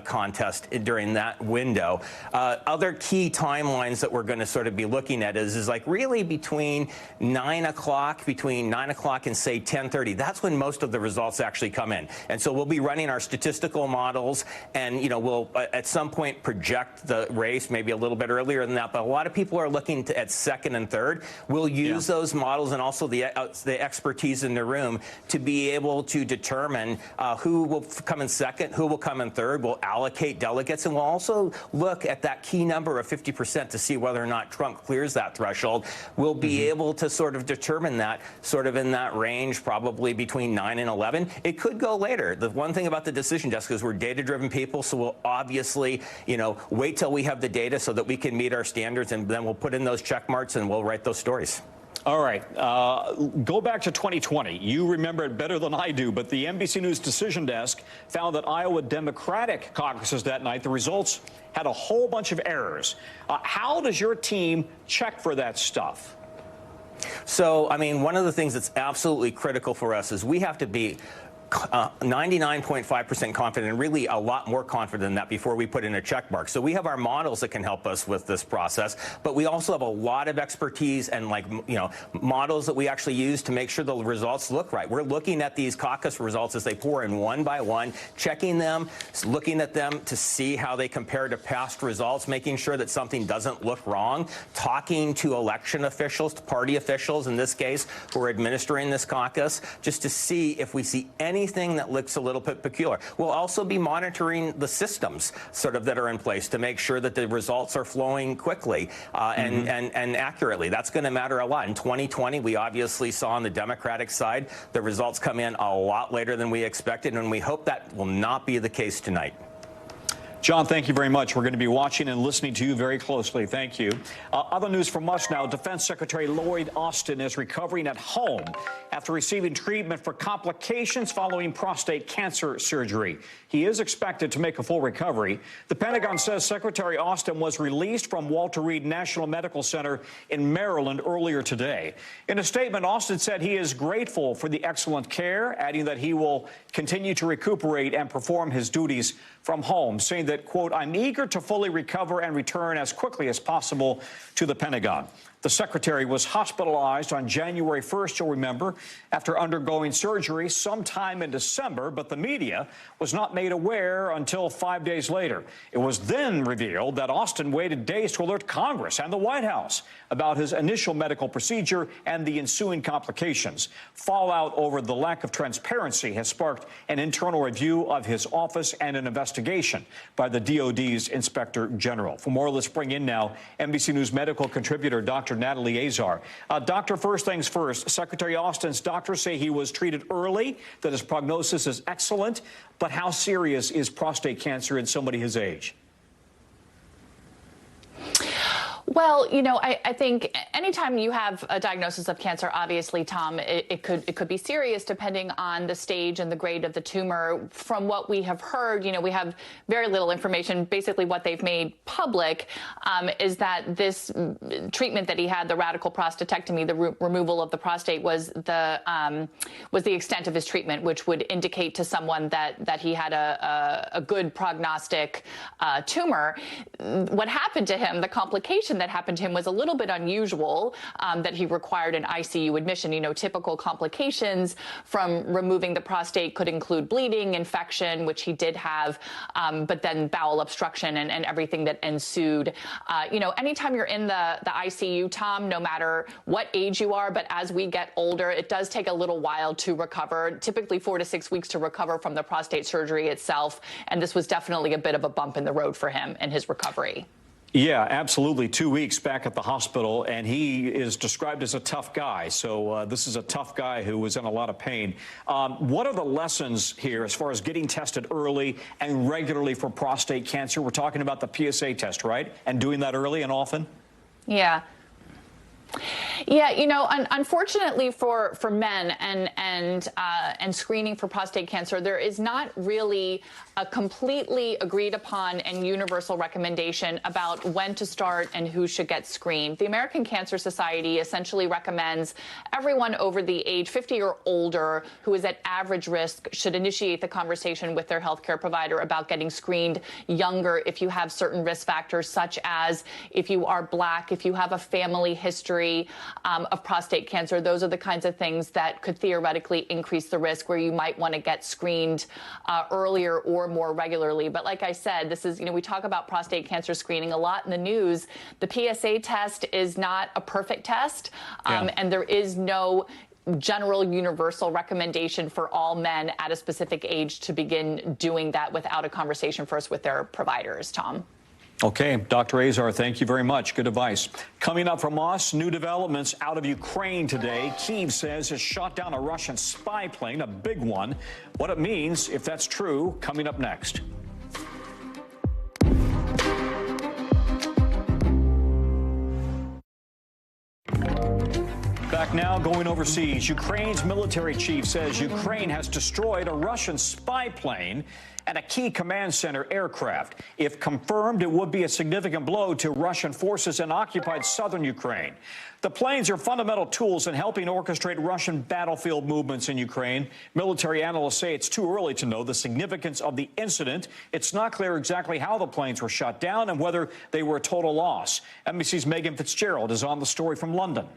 contest during that window. Other key timelines that we're going to sort of be looking at is really between 9 o'clock and say 10:30. That's when most of the results actually come in, and so we'll be running our statistical models, and we'll at some point project the race maybe a little bit earlier than that. But a lot of people are looking at second and third. We'll use those models and also the expertise in the room to be able to determine who will come in second, who will come in third. We'll allocate delegates, and we'll also look at that key number of 50% to see whether or not Trump clears that threshold. We'll be able to sort of determine that sort of in that range, probably between 9 and 11. It could go later. The one thing about the decision desk is we're data-driven people, so we'll obviously, wait till we have the data so that we can meet our standards, and then we'll put in those check marks and we'll write those stories. All right. Go back to 2020. You remember it better than I do, but the NBC News decision desk found that Iowa Democratic caucuses that night, the results had a whole bunch of errors. How does your team check for that stuff? So, one of the things that's absolutely critical for us is we have to be 99.5% confident, and really a lot more confident than that before we put in a check mark. So we have our models that can help us with this process, but we also have a lot of expertise and models that we actually use to make sure the results look right. We're looking at these caucus results as they pour in one by one, checking them, looking at them to see how they compare to past results, making sure that something doesn't look wrong, talking to election officials, to party officials in this case, who are administering this caucus, just to see if we see anything that looks a little bit peculiar. We'll also be monitoring the systems that are in place to make sure that the results are flowing quickly and accurately. That's going to matter a lot. In 2020, we obviously saw on the Democratic side the results come in a lot later than we expected, and we hope that will not be the case tonight. John, thank you very much. We're going to be watching and listening to you very closely. Thank you. Other news from us now. Defense Secretary Lloyd Austin is recovering at home after receiving treatment for complications following prostate cancer surgery. He is expected to make a full recovery. The Pentagon says Secretary Austin was released from Walter Reed National Medical Center in Maryland earlier today. In a statement, Austin said he is grateful for the excellent care, adding that he will continue to recuperate and perform his duties from home, saying that, quote, "I'm eager to fully recover and return as quickly as possible to the Pentagon." The secretary was hospitalized on January 1st, you'll remember, after undergoing surgery sometime in December, but the media was not made aware until 5 days later. It was then revealed that Austin waited days to alert Congress and the White House about his initial medical procedure and the ensuing complications. Fallout over the lack of transparency has sparked an internal review of his office and an investigation by the DOD's Inspector General. For more, let's bring in now NBC News medical contributor Dr. Natalie Azar. Doctor, first things first, Secretary Austin's doctors say he was treated early, that his prognosis is excellent, but how serious is prostate cancer in somebody his age? Well, I think anytime you have a diagnosis of cancer, obviously, Tom, it could be serious depending on the stage and the grade of the tumor. From what we have heard, we have very little information. Basically, what they've made public is that this treatment that he had, the radical prostatectomy, the removal of the prostate, was the extent of his treatment, which would indicate to someone that he had a good prognostic tumor. What happened to him, the complication that happened to him, was a little bit unusual, that he required an ICU admission. Typical complications from removing the prostate could include bleeding, infection, which he did have, but then bowel obstruction and everything that ensued. Anytime you're in the ICU, Tom, no matter what age you are, but as we get older, it does take a little while to recover, typically 4 to 6 weeks to recover from the prostate surgery itself. And this was definitely a bit of a bump in the road for him in his recovery. Yeah, absolutely. 2 weeks back at the hospital, and he is described as a tough guy. So this is a tough guy who was in a lot of pain. What are the lessons here as far as getting tested early and regularly for prostate cancer? We're talking about the PSA test, right? And doing that early and often? Yeah. Yeah, unfortunately for men and screening for prostate cancer, there is not really a completely agreed upon and universal recommendation about when to start and who should get screened. The American Cancer Society essentially recommends everyone over the age 50 or older who is at average risk should initiate the conversation with their healthcare provider about getting screened younger if you have certain risk factors, such as if you are Black, if you have a family history of prostate cancer. Those are the kinds of things that could theoretically increase the risk, where you might want to get screened earlier or more regularly. But like I said, this is, we talk about prostate cancer screening a lot in the news. The PSA test is not a perfect test, and there is no general universal recommendation for all men at a specific age to begin doing that without a conversation first with their providers, Tom. Okay, Dr. Azar, thank you very much. Good advice. Coming up from us, new developments out of Ukraine today. Kyiv says it shot down a Russian spy plane, a big one. What it means, if that's true, coming up next. Back Back now, going overseas. Ukraine's military chief says Ukraine has destroyed a Russian spy plane and a key command center aircraft. If confirmed, it would be a significant blow to Russian forces in occupied southern Ukraine. The planes are fundamental tools in helping orchestrate Russian battlefield movements in Ukraine. Military analysts say it's too early to know the significance of the incident. It's not clear exactly how the planes were shot down and whether they were a total loss. NBC's Megan Fitzgerald is on the story from London.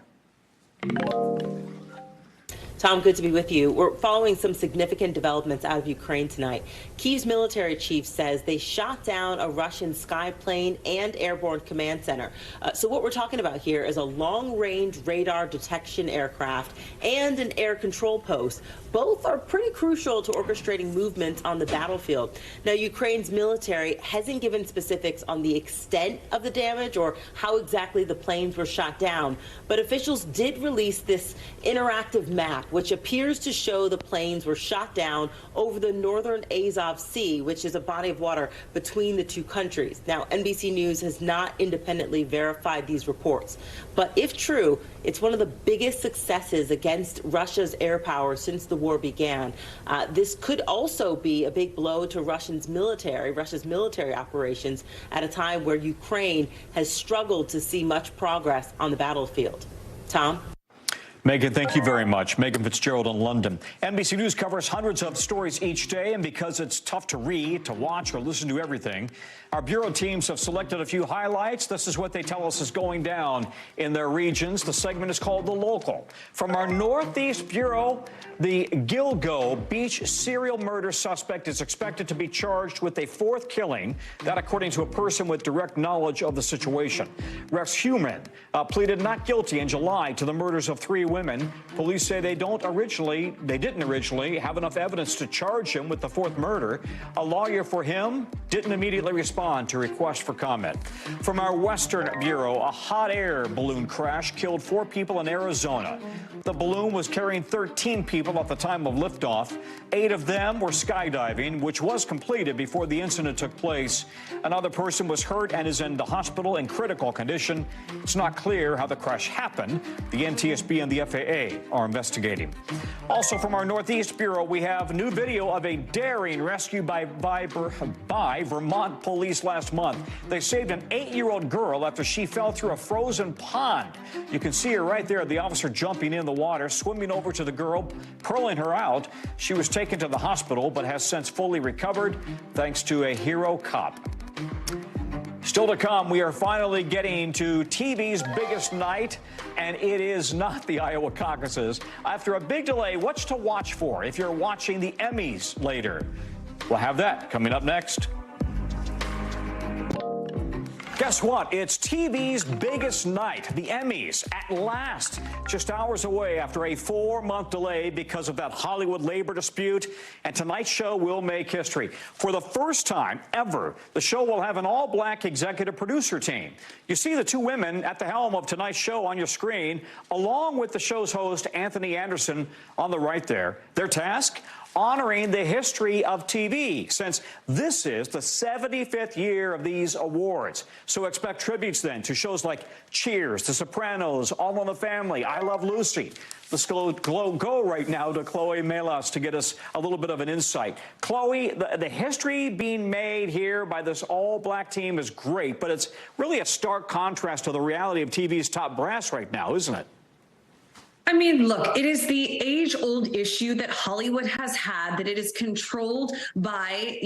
Tom, good to be with you. We're following some significant developments out of Ukraine tonight. Kyiv's military chief says they shot down a Russian sky plane and airborne command center. So what we're talking about here is a long-range radar detection aircraft and an air control post. Both are pretty crucial to orchestrating movements on the battlefield. Now, Ukraine's military hasn't given specifics on the extent of the damage or how exactly the planes were shot down, but officials did release this interactive map, which appears to show the planes were shot down over the northern Azov Sea, which is a body of water between the two countries. Now, NBC News has not independently verified these reports, but if true, it's one of the biggest successes against Russia's air power since the war began. This could also be a big blow to Russia's military operations at a time where Ukraine has struggled to see much progress on the battlefield. Tom? Megan, thank you very much. Megan Fitzgerald in London. NBC News covers hundreds of stories each day, and because it's tough to read, to watch, or listen to everything, our bureau teams have selected a few highlights. This is what they tell us is going down in their regions. The segment is called The Local. From our Northeast Bureau, the Gilgo Beach serial murder suspect is expected to be charged with a fourth killing, that according to a person with direct knowledge of the situation. Rex Human pleaded not guilty in July to the murders of 3 women. Police say they didn't originally have enough evidence to charge him with the 4th murder. A lawyer for him didn't immediately respond to request for comment. From our Western Bureau, a hot air balloon crash killed 4 people in Arizona. The balloon was carrying 13 people at the time of liftoff. 8 of them were skydiving, which was completed before the incident took place. Another person was hurt and is in the hospital in critical condition. It's not clear how the crash happened. The NTSB and the FAA are investigating. Also from our Northeast Bureau, we have new video of a daring rescue by Vermont police last month. They saved an 8-year-old girl after she fell through a frozen pond. You can see her right there, the officer jumping in the water, swimming over to the girl, pulling her out. She was taken to the hospital, but has since fully recovered thanks to a hero cop. Still to come, we are finally getting to TV's biggest night, and it is not the Iowa caucuses. After a big delay, what's to watch for if you're watching the Emmys later? We'll have that coming up next. Guess what? It's TV's biggest night, the Emmys, at last, just hours away after a 4-month delay because of that Hollywood labor dispute. And tonight's show will make history. For the first time ever, the show will have an all-black executive producer team. You see the 2 women at the helm of tonight's show on your screen, along with the show's host, Anthony Anderson, on the right there. Their task? Honoring the history of TV, since this is the 75th year of these awards. So expect tributes then to shows like Cheers, The Sopranos, All in the Family, I Love Lucy. Let's go right now to Chloe Melas to get us a little bit of an insight. Chloe, the history being made here by this all-black team is great, but it's really a stark contrast to the reality of TV's top brass right now, isn't it? I mean, look, it is the age-old issue that Hollywood has had, that it is controlled by,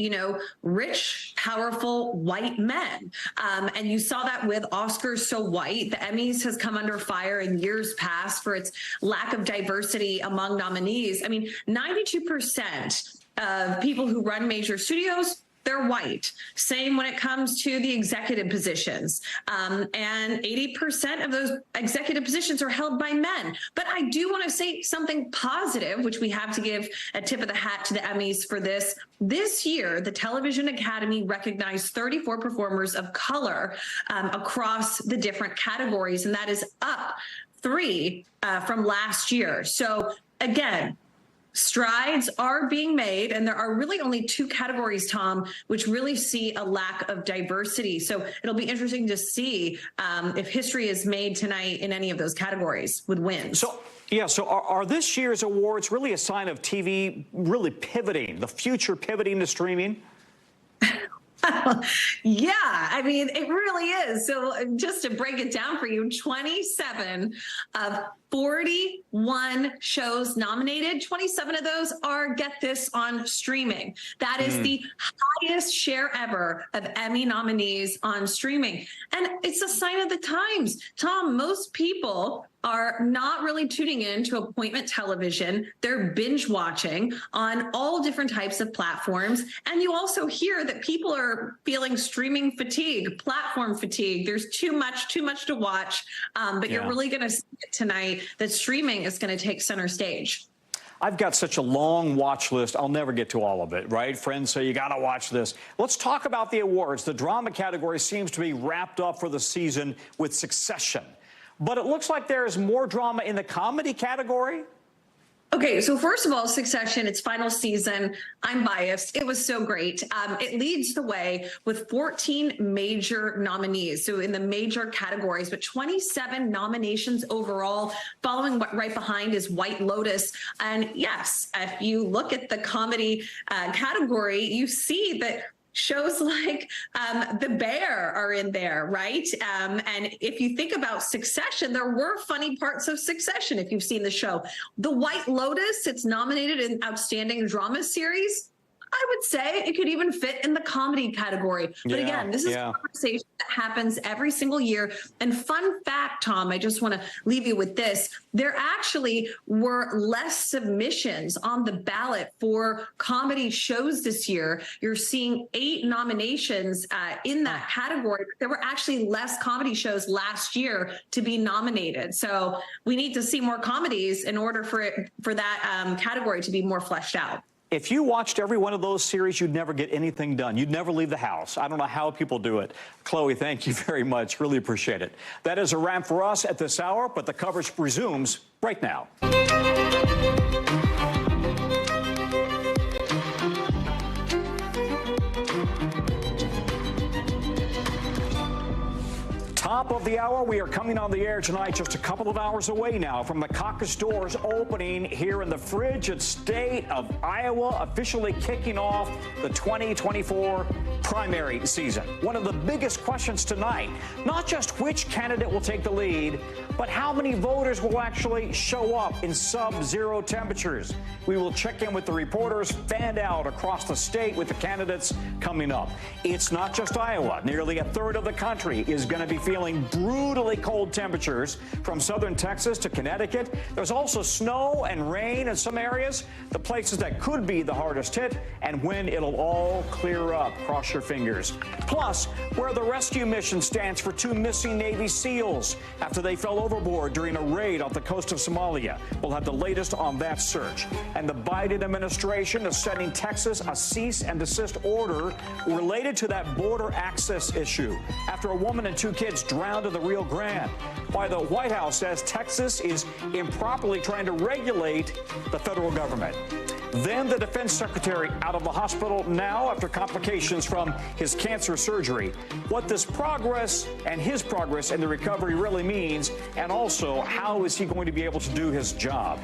rich, powerful white men. And you saw that with Oscars So White. The Emmys has come under fire in years past for its lack of diversity among nominees. I mean, 92% of people who run major studios, they're white. Same when it comes to the executive positions. And 80% of those executive positions are held by men. But I do want to say something positive, which we have to give a tip of the hat to the Emmys for this. This year, the Television Academy recognized 34 performers of color across the different categories, and that is up 3 from last year. So again, strides are being made, and there are really only 2 categories, Tom, which really see a lack of diversity. So it'll be interesting to see if history is made tonight in any of those categories with wins. So Yeah, so are this year's awards really a sign of TV really pivoting, the future pivoting to streaming? Yeah, I mean, it really is. So just to break it down for you, 27 of 41 shows nominated, 27 of those are, get this, on streaming. That is the highest share ever of Emmy nominees on streaming. And it's a sign of the times. Tom, most people are not really tuning in to appointment television. They're binge watching on all different types of platforms. And you also hear that people are feeling streaming fatigue, platform fatigue. There's too much to watch. But you're really going to see it tonight that streaming is going to take center stage. I've got such a long watch list. I'll never get to all of it, right? Friends say you got to watch this. Let's talk about the awards. The drama category seems to be wrapped up for the season with Succession. But it looks like there is more drama in the comedy category. Okay, so first of all, Succession, its final season, I'm biased. It was so great. It leads the way with 14 major nominees, so in the major categories, but 27 nominations overall. Following right behind is White Lotus. And yes, if you look at the comedy category, you see that shows like The Bear are in there, right? And if you think about Succession, there were funny parts of Succession, if you've seen the show. The White Lotus, it's nominated in Outstanding Drama Series. I would say it could even fit in the comedy category. But again, this is a conversation that happens every single year. And fun fact, Tom, I just want to leave you with this. There actually were less submissions on the ballot for comedy shows this year. You're seeing 8 nominations in that category. But there were actually less comedy shows last year to be nominated. So we need to see more comedies in order for that category to be more fleshed out. If you watched every one of those series, you'd never get anything done. You'd never leave the house. I don't know how people do it. Chloe, thank you very much. Really appreciate it. That is a wrap for us at this hour, but the coverage resumes right now. Top of the hour, we are coming on the air tonight just a couple of hours away now from the caucus doors opening here in the frigid state of Iowa, officially kicking off the 2024 primary season. One of the biggest questions tonight, not just which candidate will take the lead, but how many voters will actually show up in sub-zero temperatures. We will check in with the reporters fanned out across the state with the candidates coming up. It's not just Iowa. Nearly a third of the country is going to be feeling brutally cold temperatures from southern Texas to Connecticut. There's also snow and rain in some areas, the places that could be the hardest hit, and when it'll all clear up. Cross your fingers. Plus, where the rescue mission stands for 2 missing Navy SEALs after they fell overboard during a raid off the coast of Somalia. We'll have the latest on that search. And the Biden administration is sending Texas a cease and desist order related to that border access issue after a woman and 2 kids drowned in the Rio Grande. Why the White House says Texas is improperly trying to regulate the federal government. Then the defense secretary out of the hospital now after complications from his cancer surgery. What this progress and his progress in the recovery really means, and also how is he going to be able to do his job?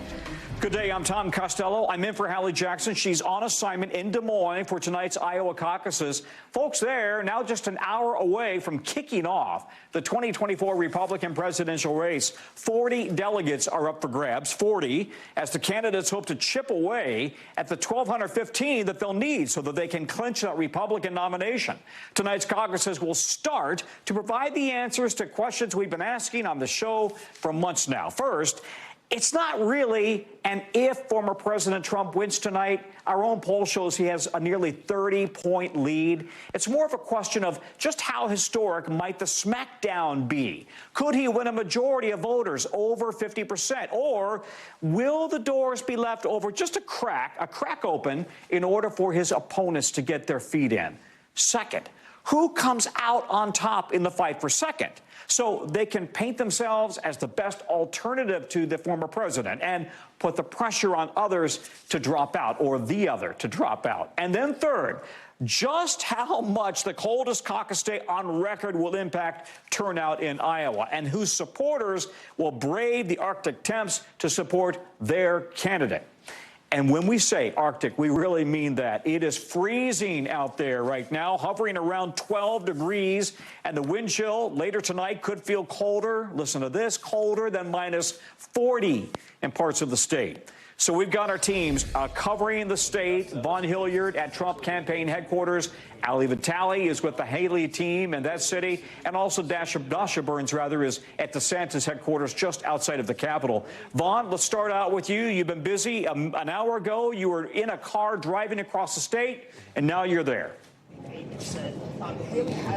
Good day, I'm Tom Costello. I'm in for Hallie Jackson. She's on assignment in Des Moines for tonight's Iowa caucuses. Folks there now just an hour away from kicking off the 2024 Republican presidential race. 40 delegates are up for grabs, 40, as the candidates hope to chip away at the 1,215 that they'll need so that they can clinch that Republican nomination. Tonight's caucuses will start to provide the answers to questions we've been asking on the show for months now. First, it's not really an if former President Trump wins tonight. Our own poll shows he has a nearly 30-point lead. It's more of a question of just how historic might the smackdown be. Could he win a majority of voters, over 50%? Or will the doors be left over just a crack open in order for his opponents to get their feet in? Second, who comes out on top in the fight for second, so they can paint themselves as the best alternative to the former president and put the pressure on others to drop out, or the other to drop out. And then third, just how much the coldest caucus day on record will impact turnout in Iowa, and whose supporters will brave the Arctic temps to support their candidate. And when we say Arctic, we really mean that. It is freezing out there right now, hovering around 12 degrees, and the wind chill later tonight could feel colder. Listen to this, colder than minus 40 in parts of the state. So we've got our teams covering the state. Vaughn Hilliard at Trump campaign headquarters. Ali Vitale is with the Hallie team in that city. And also Dasha Burns, is at DeSantis headquarters just outside of the Capitol. Vaughn, let's start out with you. You've been busy. An hour ago, you were in a car driving across the state, and now you're there.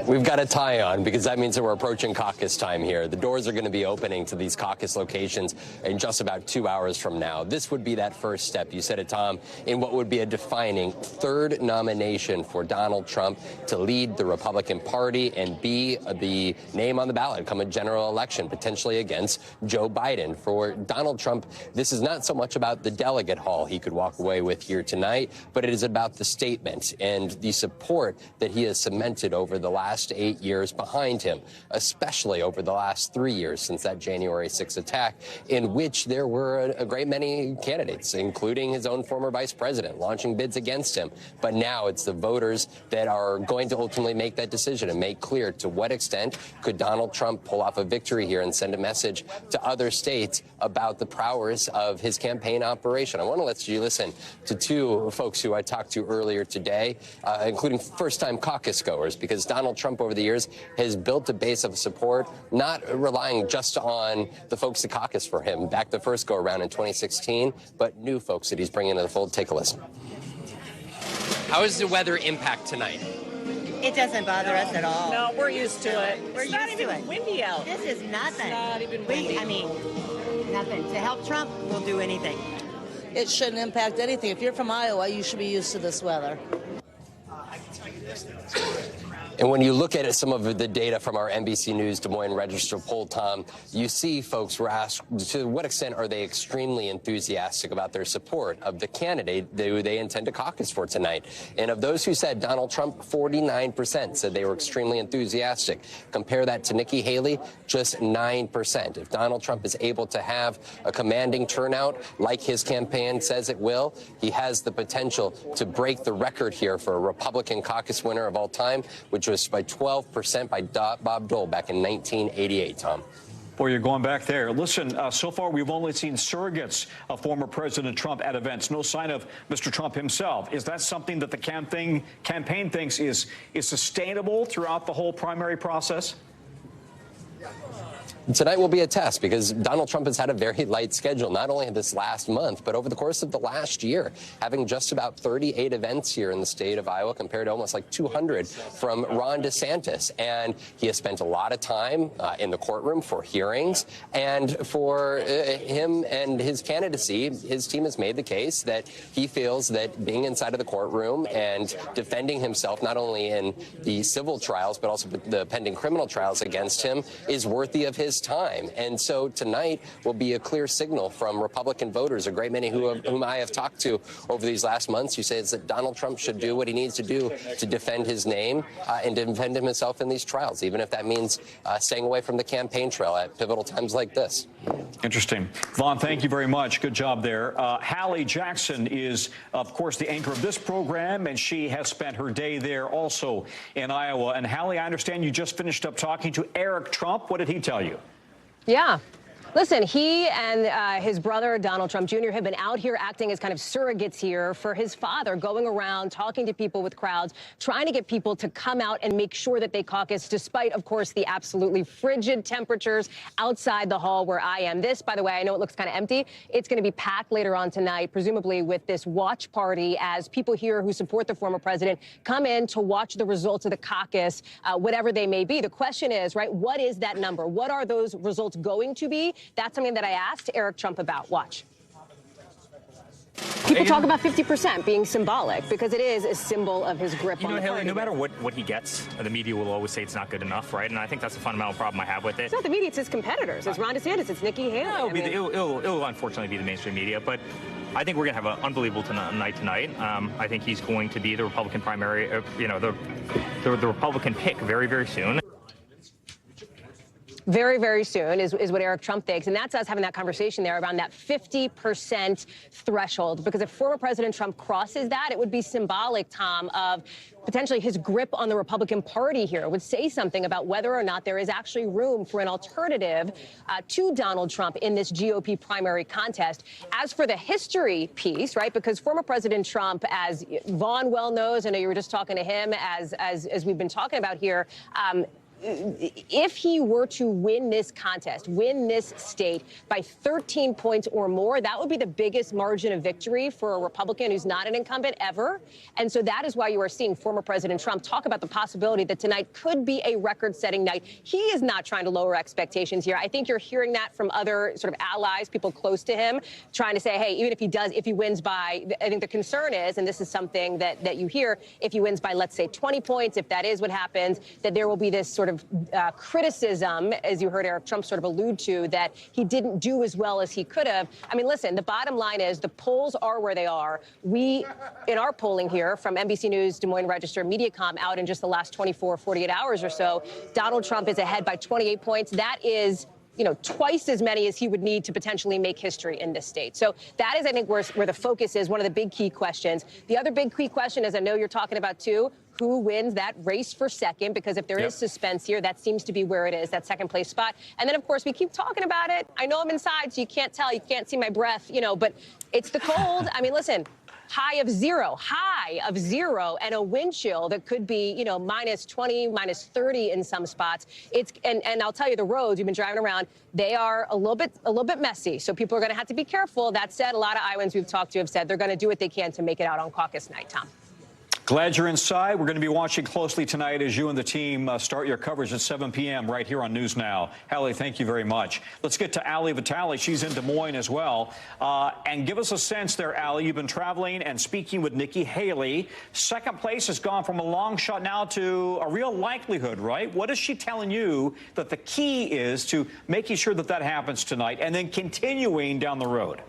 We've got a tie on because that means that we're approaching caucus time here. The doors are going to be opening to these caucus locations in just about 2 hours from now. This would be that first step, you said it, Tom, in what would be a defining third nomination for Donald Trump to lead the Republican Party and be the name on the ballot come a general election, potentially against Joe Biden. For Donald Trump, this is not so much about the delegate haul he could walk away with here tonight, but it is about the statement and the support that he has cemented over the last 8 years behind him, especially over the last 3 years since that January 6th attack, in which there were a great many candidates, including his own former vice president, launching bids against him. But now it's the voters that are going to ultimately make that decision and make clear to what extent could Donald Trump pull off a victory here and send a message to other states about the prowess of his campaign operation. I want to let you listen to two folks who I talked to earlier today, including first-time caucus goers, because Donald Trump over the years has built a base of support, not relying just on the folks that caucus for him back the first go-around in 2016, but new folks that he's bringing into the fold. Take a listen. How does the weather impact tonight? It doesn't bother us at all. No, we're used to it. We're It's not used to even it. windy out. This is nothing. It's not even windy. I mean, nothing. To help Trump, we'll do anything. It shouldn't impact anything. If you're from Iowa, you should be used to this weather. And when you look at some of the data from our NBC News Des Moines Register poll, Tom, you see folks were asked to what extent are they extremely enthusiastic about their support of the candidate who they intend to caucus for tonight. And of those who said Donald Trump, 49% said they were extremely enthusiastic. Compare that to Nikki Haley, just 9%. If Donald Trump is able to have a commanding turnout like his campaign says it will, he has the potential to break the record here for a Republican caucus winner of all time, which was by 12% by Bob Dole back in 1988, Tom. Boy, you're going back there. Listen, so far we've only seen surrogates of former President Trump at events. No sign of Mr. Trump himself. Is that something that the campaign thinks is sustainable throughout the whole primary process? Tonight will be a test because Donald Trump has had a very light schedule, not only this last month, but over the course of the last year, having just about 38 events here in the state of Iowa compared to almost like 200 from Ron DeSantis. And he has spent a lot of time in the courtroom for hearings. And for him and his candidacy, his team has made the case that he feels that being inside of the courtroom and defending himself, not only in the civil trials, but also the pending criminal trials against him, is worthy of his time. And so tonight will be a clear signal from Republican voters, a great many whom I have talked to over these last months, who says that Donald Trump should do what he needs to do to defend his name and defend himself in these trials, even if that means staying away from the campaign trail at pivotal times like this. Interesting. Vaughn, thank you very much. Good job there. Hallie Jackson is, of course, the anchor of this program, and she has spent her day there also in Iowa. And Hallie, I understand you just finished up talking to Eric Trump. What did he tell you? Yeah. Listen, he and his brother, Donald Trump Jr., have been out here acting as kind of surrogates here for his father, going around talking to people with crowds, trying to get people to come out and make sure that they caucus, despite, of course, the absolutely frigid temperatures outside the hall where I am. This, by the way, I know it looks kind of empty. It's going to be packed later on tonight, presumably with this watch party, as people here who support the former president come in to watch the results of the caucus, whatever they may be. The question is, right, what is that number? What are those results going to be? That's something that I asked Eric Trump about. Watch. People talk about 50% being symbolic because it is a symbol of his grip on the Haley, party. no matter what he gets, the media will always say it's not good enough, right? And I think that's a fundamental problem I have with it. It's not the media, it's his competitors. It's Ron DeSantis, it's Nikki Haley. It'll unfortunately be the mainstream media, but I think we're going to have an unbelievable night tonight. I think he's going to be the Republican primary, the Republican pick very, very soon. Very, very soon is what Eric Trump thinks. And that's us having that conversation there around that 50% threshold. Because if former President Trump crosses that, it would be symbolic, Tom, of potentially his grip on the Republican Party here. It would say something about whether or not there is actually room for an alternative to Donald Trump in this GOP primary contest. As for the history piece, right, because former President Trump, as Vaughn well knows, I know you were just talking to him as we've been talking about here, if he were to win this contest, win this state by 13 points or more, that would be the biggest margin of victory for a Republican who's not an incumbent ever. And so that is why you are seeing former President Trump talk about the possibility that tonight could be a record-setting night. He is not trying to lower expectations here. I think you're hearing that from other sort of allies, people close to him, trying to say, hey, even if he wins by, I think the concern is, and this is something that you hear, if he wins by, let's say, 20 points, if that is what happens, that there will be this sort of criticism, as you heard Eric Trump sort of allude to, that he didn't do as well as he could have. I mean, listen, the bottom line is the polls are where they are. We, in our polling here from NBC News, Des Moines Register, Mediacom, out in just the last 24, 48 hours or so, Donald Trump is ahead by 28 points. That is, twice as many as he would need to potentially make history in this state. So that is, I think, where the focus is, one of the big key questions. The other big key question, as I know you're talking about too, who wins that race for second? Because if there is suspense here, that seems to be where it is, that second place spot. And then, of course, we keep talking about it. I know I'm inside, so you can't tell. You can't see my breath, but it's the cold. I mean, listen. High of zero, and a wind chill that could be, minus 20, minus 30 in some spots. And I'll tell you, the roads you've been driving around, they are a little bit messy. So people are going to have to be careful. That said, a lot of Iowans we've talked to have said they're going to do what they can to make it out on caucus night, Tom. Glad you're inside. We're going to be watching closely tonight as you and the team start your coverage at 7 p.m. right here on News Now. Hallie, thank you very much. Let's get to Hallie Vitale. She's in Des Moines as well. And give us a sense there, Hallie. You've been traveling and speaking with Nikki Haley. Second place has gone from a long shot now to a real likelihood, right? What is she telling you that the key is to making sure that happens tonight and then continuing down the road?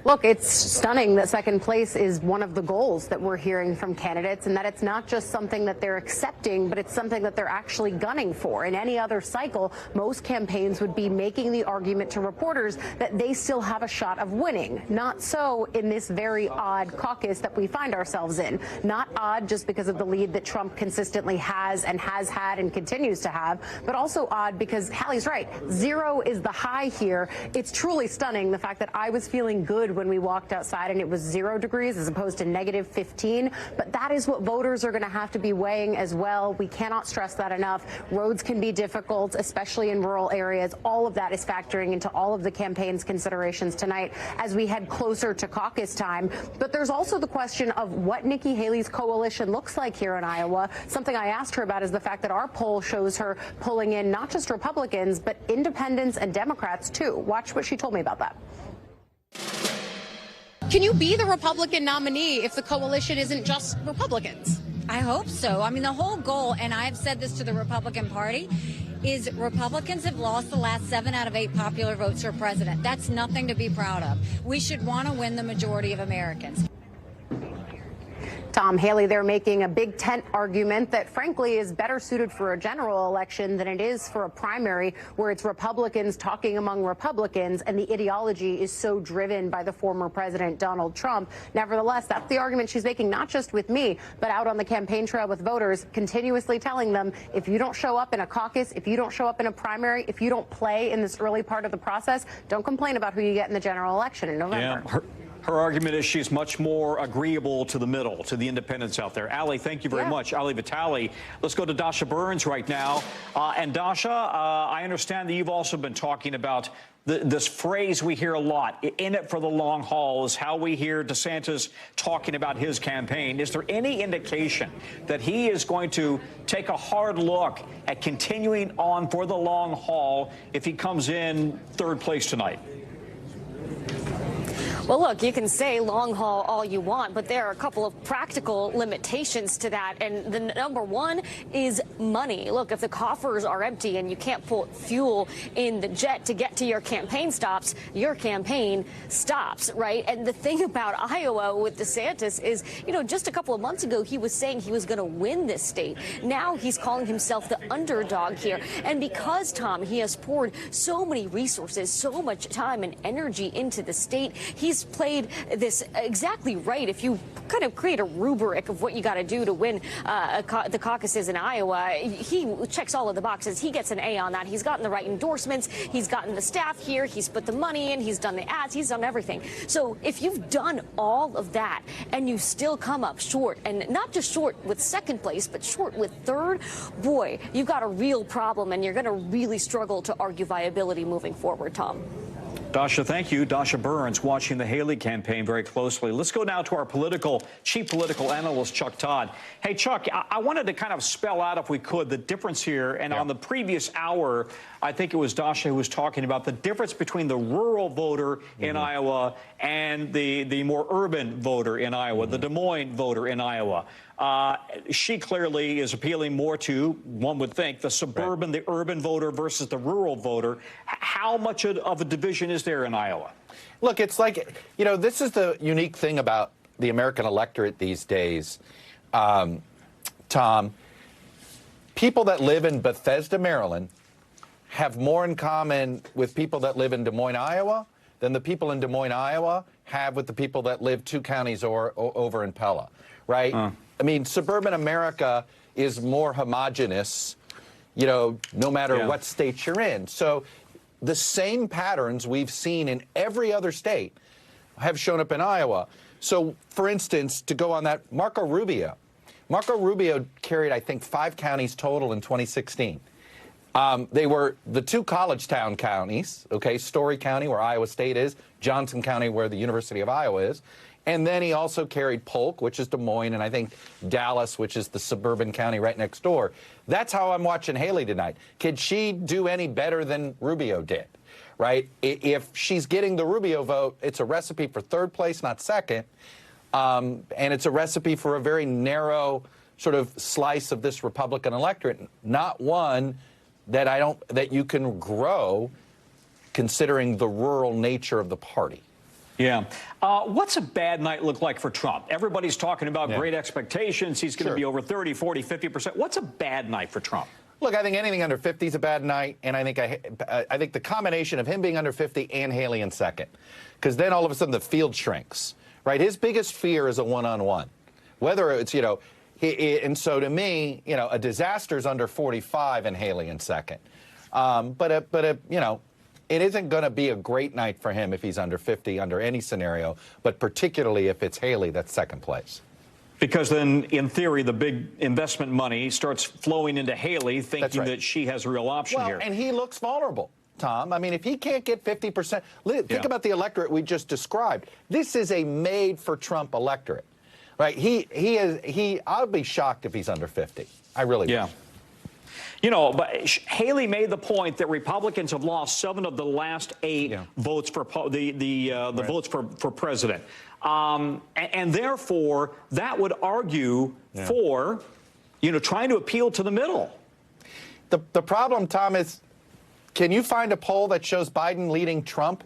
Look, it's stunning that second place is one of the goals that we're hearing from candidates, and that it's not just something that they're accepting, but it's something that they're actually gunning for. In any other cycle, most campaigns would be making the argument to reporters that they still have a shot of winning. Not so in this very odd caucus that we find ourselves in. Not odd just because of the lead that Trump consistently has and has had and continues to have, but also odd because Hallie's right. Zero is the high here. It's truly stunning, the fact that I was feeling good when we walked outside and it was 0 degrees as opposed to negative 15. But that is what voters are going to have to be weighing as well. We cannot stress that enough. Roads can be difficult, especially in rural areas. All of that is factoring into all of the campaign's considerations tonight as we head closer to caucus time. But there's also the question of what Nikki Haley's coalition looks like here in Iowa. Something I asked her about is the fact that our poll shows her pulling in not just Republicans, but independents and Democrats, too. Watch what she told me about that. Can you be the Republican nominee if the coalition isn't just Republicans? I hope so. I mean, the whole goal, and I've said this to the Republican Party, is Republicans have lost the last 7 out of 8 popular votes for president. That's nothing to be proud of. We should want to win the majority of Americans. Tom, Haley, they're making a big tent argument that, frankly, is better suited for a general election than it is for a primary where it's Republicans talking among Republicans and the ideology is so driven by the former president, Donald Trump. Nevertheless, that's the argument she's making, not just with me, but out on the campaign trail with voters, continuously telling them, if you don't show up in a caucus, if you don't show up in a primary, if you don't play in this early part of the process, don't complain about who you get in the general election in November. Yeah. Her argument is she's much more agreeable to the middle, to the independents out there. Hallie, thank you very much. Hallie Vitale. Let's go to Dasha Burns right now. And Dasha, I understand that you've also been talking about this phrase we hear a lot, in it for the long haul, is how we hear DeSantis talking about his campaign. Is there any indication that he is going to take a hard look at continuing on for the long haul if he comes in third place tonight? Well, look, you can say long haul all you want, but there are a couple of practical limitations to that. And the number one is money. Look, if the coffers are empty and you can't put fuel in the jet to get to your campaign stops, your campaign stops, right? And the thing about Iowa with DeSantis is, you know, just a couple of months ago, he was saying he was going to win this state. Now he's calling himself the underdog here. And because, Tom, he has poured so many resources, so much time and energy into the state, he's played this exactly right. If you kind of create a rubric of what you got to do to win the caucuses in Iowa, he checks all of the boxes. He gets an A on that. He's gotten the right endorsements. He's gotten the staff here. He's put the money in. He's done the ads. He's done everything. So if you've done all of that and you still come up short, and not just short with second place, but short with third, boy, you've got a real problem, and you're going to really struggle to argue viability moving forward, Tom. Dasha, thank you. Dasha Burns watching the Haley campaign very closely. Let's go now to our chief political analyst, Chuck Todd. Hey, Chuck, I wanted to kind of spell out, if we could, the difference here. And on the previous hour, I think it was Dasha who was talking about the difference between the rural voter in Iowa and the more urban voter in Iowa, the Des Moines voter in Iowa. She clearly is appealing more to, one would think, the suburban, the urban voter versus the rural voter. How much of a division is there in Iowa? Look, it's like, you know, this is the unique thing about the American electorate these days, Tom. People that live in Bethesda, Maryland, have more in common with people that live in Des Moines, Iowa, than the people in Des Moines, Iowa, have with the people that live 2 counties over in Pella, right? I mean, suburban America is more homogenous, you know, no matter what state you're in. So the same patterns we've seen in every other state have shown up in Iowa. So, for instance, to go on that, Marco Rubio carried, I think, 5 counties total in 2016. They were the 2 college town counties, okay, Story County, where Iowa State is, Johnson County, where the University of Iowa is. And then he also carried Polk, which is Des Moines, and I think Dallas, which is the suburban county right next door. That's how I'm watching Haley tonight. Could she do any better than Rubio did, right? If she's getting the Rubio vote, it's a recipe for third place, not second. And it's a recipe for a very narrow sort of slice of this Republican electorate, not one that you can grow considering the rural nature of the party. Yeah. What's a bad night look like for Trump? Everybody's talking about great expectations. He's going to be over 30, 40, 50%. What's a bad night for Trump? Look, I think anything under 50 is a bad night, and I think the combination of him being under 50 and Haley in second, because then all of a sudden the field shrinks, right? His biggest fear is a one-on-one, whether it's, you know, and so to me, you know, a disaster is under 45 and Haley in second, you know, it isn't going to be a great night for him if he's under 50 under any scenario, but particularly if it's Haley that's second place. Because then, in theory, the big investment money starts flowing into Haley, thinking that she has a real option here. And he looks vulnerable, Tom. I mean, if he can't get 50%, think about the electorate we just described. This is a made-for-Trump electorate, right? I'll be shocked if he's under 50. I really would. You know, but Haley made the point that Republicans have lost 7 of the last 8 votes for the votes for president, and therefore that would argue for, you know, trying to appeal to the middle. The problem, Tom, is can you find a poll that shows Biden leading Trump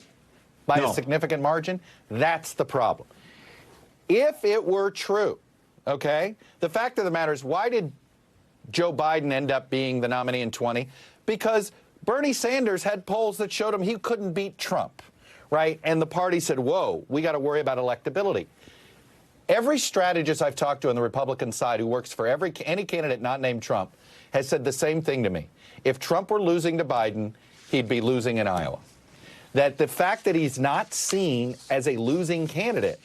by a significant margin? That's the problem. If it were true, okay, the fact of the matter is, why did Joe Biden end up being the nominee in 20? Because Bernie Sanders had polls that showed him he couldn't beat Trump, right? And the party said, whoa, we got to worry about electability. Every strategist I've talked to on the Republican side who works for any candidate not named Trump has said the same thing to me. If Trump were losing to Biden, he'd be losing in Iowa. That the fact that he's not seen as a losing candidate,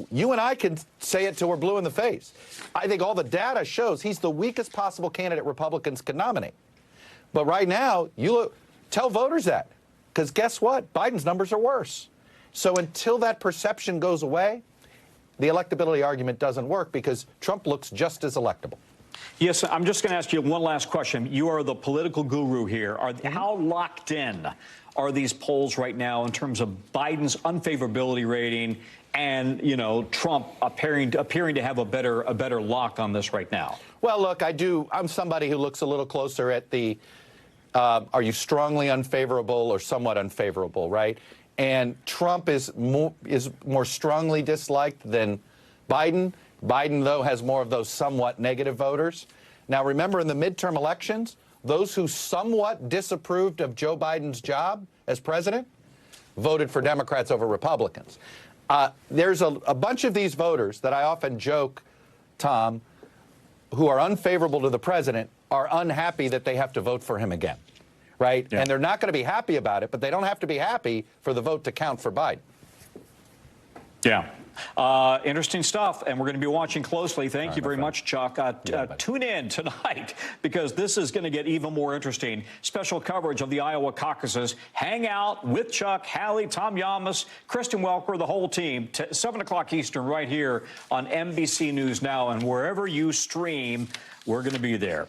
you and I can say it till we're blue in the face. I think all the data shows he's the weakest possible candidate Republicans could nominate. But right now, tell voters that, because guess what? Biden's numbers are worse. So until that perception goes away, the electability argument doesn't work because Trump looks just as electable. Yes, I'm just going to ask you one last question. You are the political guru here. How locked in are these polls right now in terms of Biden's unfavorability rating and, you know, Trump appearing to have a better lock on this right now? Well, look, I'm somebody who looks a little closer at the are you strongly unfavorable or somewhat unfavorable, right? And Trump is more strongly disliked than Biden. Biden, though, has more of those somewhat negative voters. Now, remember, in the midterm elections, those who somewhat disapproved of Joe Biden's job as president voted for Democrats over Republicans. There's a bunch of these voters that I often joke, Tom, who are unfavorable to the president, are unhappy that they have to vote for him again, right? Yeah. And they're not going to be happy about it, but they don't have to be happy for the vote to count for Biden. Yeah. Interesting stuff, and we're going to be watching closely. Thank you very much, Chuck. Tune in tonight, because this is going to get even more interesting. Special coverage of the Iowa caucuses. Hang out with Chuck, Hallie, Tom Yamas, Kristen Welker, the whole team, 7 o'clock Eastern, right here on NBC News Now, and wherever you stream, we're going to be there.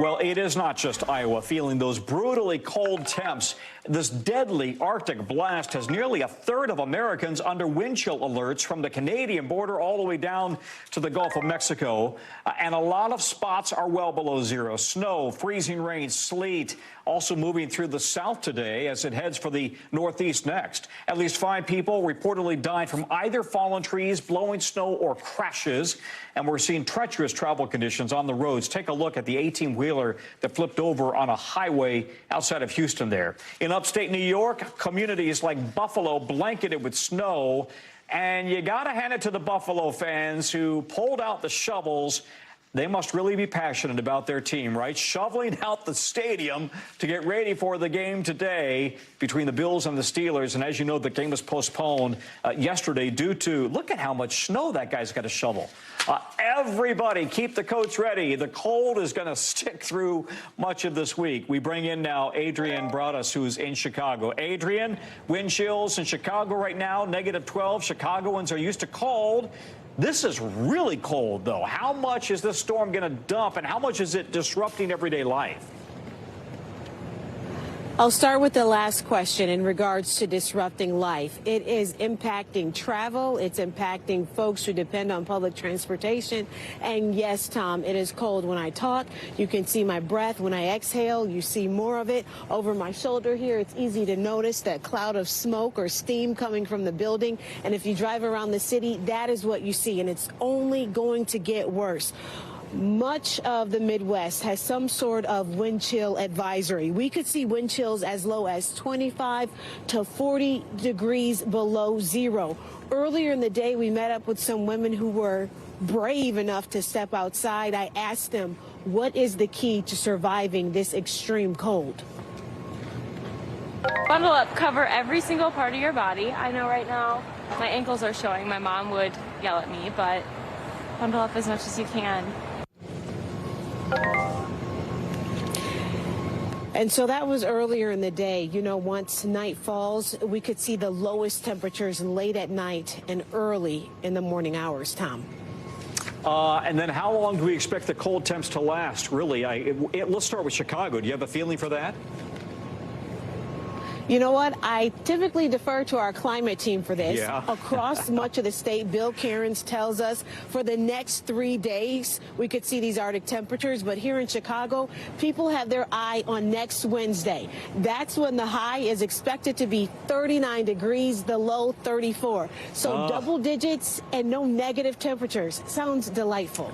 Well, it is not just Iowa feeling those brutally cold temps. This deadly Arctic blast has nearly a third of Americans under wind chill alerts from the Canadian border all the way down to the Gulf of Mexico. And a lot of spots are well below zero. Snow, freezing rain, sleet, also moving through the south today as it heads for the northeast next. At least 5 people reportedly died from either fallen trees, blowing snow, or crashes. And we're seeing treacherous travel conditions on the roads. Take a look at the 18-wheeler that flipped over on a highway outside of Houston there. In upstate New York, communities like Buffalo blanketed with snow. And you got to hand it to the Buffalo fans who pulled out the shovels. They must really be passionate about their team, right? Shoveling out the stadium to get ready for the game today between the Bills and the Steelers. And as you know, the game was postponed yesterday due to, look at how much snow that guy's got to shovel. Everybody keep the coats ready. The cold is going to stick through much of this week. We bring in now Adrian Broadus, who's in Chicago. Adrian, wind chills in Chicago right now, -12. Chicagoans are used to cold. This is really cold, though. How much is this storm going to dump, and how much is it disrupting everyday life? I'll start with the last question in regards to disrupting life. It is impacting travel. It's impacting folks who depend on public transportation. And yes, Tom, it is cold when I talk. You can see my breath when I exhale. You see more of it over my shoulder here. It's easy to notice that cloud of smoke or steam coming from the building. And if you drive around the city, that is what you see. And it's only going to get worse. Much of the Midwest has some sort of wind chill advisory. We could see wind chills as low as 25 to 40 degrees below zero. Earlier in the day, we met up with some women who were brave enough to step outside. I asked them, what is the key to surviving this extreme cold? Bundle up, cover every single part of your body. I know right now my ankles are showing. My mom would yell at me, but bundle up as much as you can. And so that was earlier in the day. You know, once night falls, we could see the lowest temperatures late at night and early in the morning hours, Tom. And then how long do we expect the cold temps to last, really? Let's start with Chicago. Do you have a feeling for that? You know what? I typically defer to our climate team for this. Yeah. Across much of the state, Bill Cairns tells us for the next 3 days, we could see these Arctic temperatures. But here in Chicago, people have their eye on next Wednesday. That's when the high is expected to be 39 degrees, the low 34. So double digits and no negative temperatures. Sounds delightful.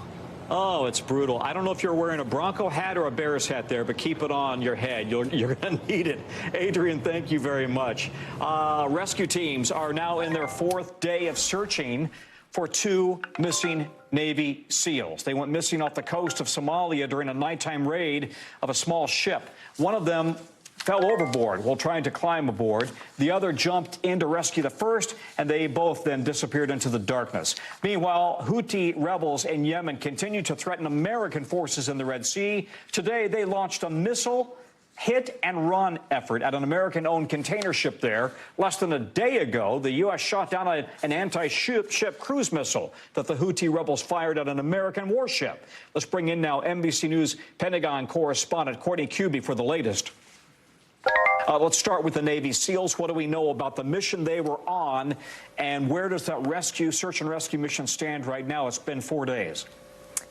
Oh, it's brutal. I don't know if you're wearing a Bronco hat or a Bears hat there, but keep it on your head. You're going to need it. Adrian, thank you very much. Rescue teams are now in their 4th day of searching for 2 missing Navy SEALs. They went missing off the coast of Somalia during a nighttime raid of a small ship. One of them fell overboard while trying to climb aboard. The other jumped in to rescue the first, and they both then disappeared into the darkness. Meanwhile, Houthi rebels in Yemen continue to threaten American forces in the Red Sea. Today, they launched a missile hit-and-run effort at an American-owned container ship there. Less than a day ago, the U.S. shot down an anti-ship cruise missile that the Houthi rebels fired at an American warship. Let's bring in now NBC News Pentagon correspondent Courtney Cubie for the latest. Let's start with the Navy SEALs. What do we know about the mission they were on, and where does that search and rescue mission stand right now? It's been 4 days.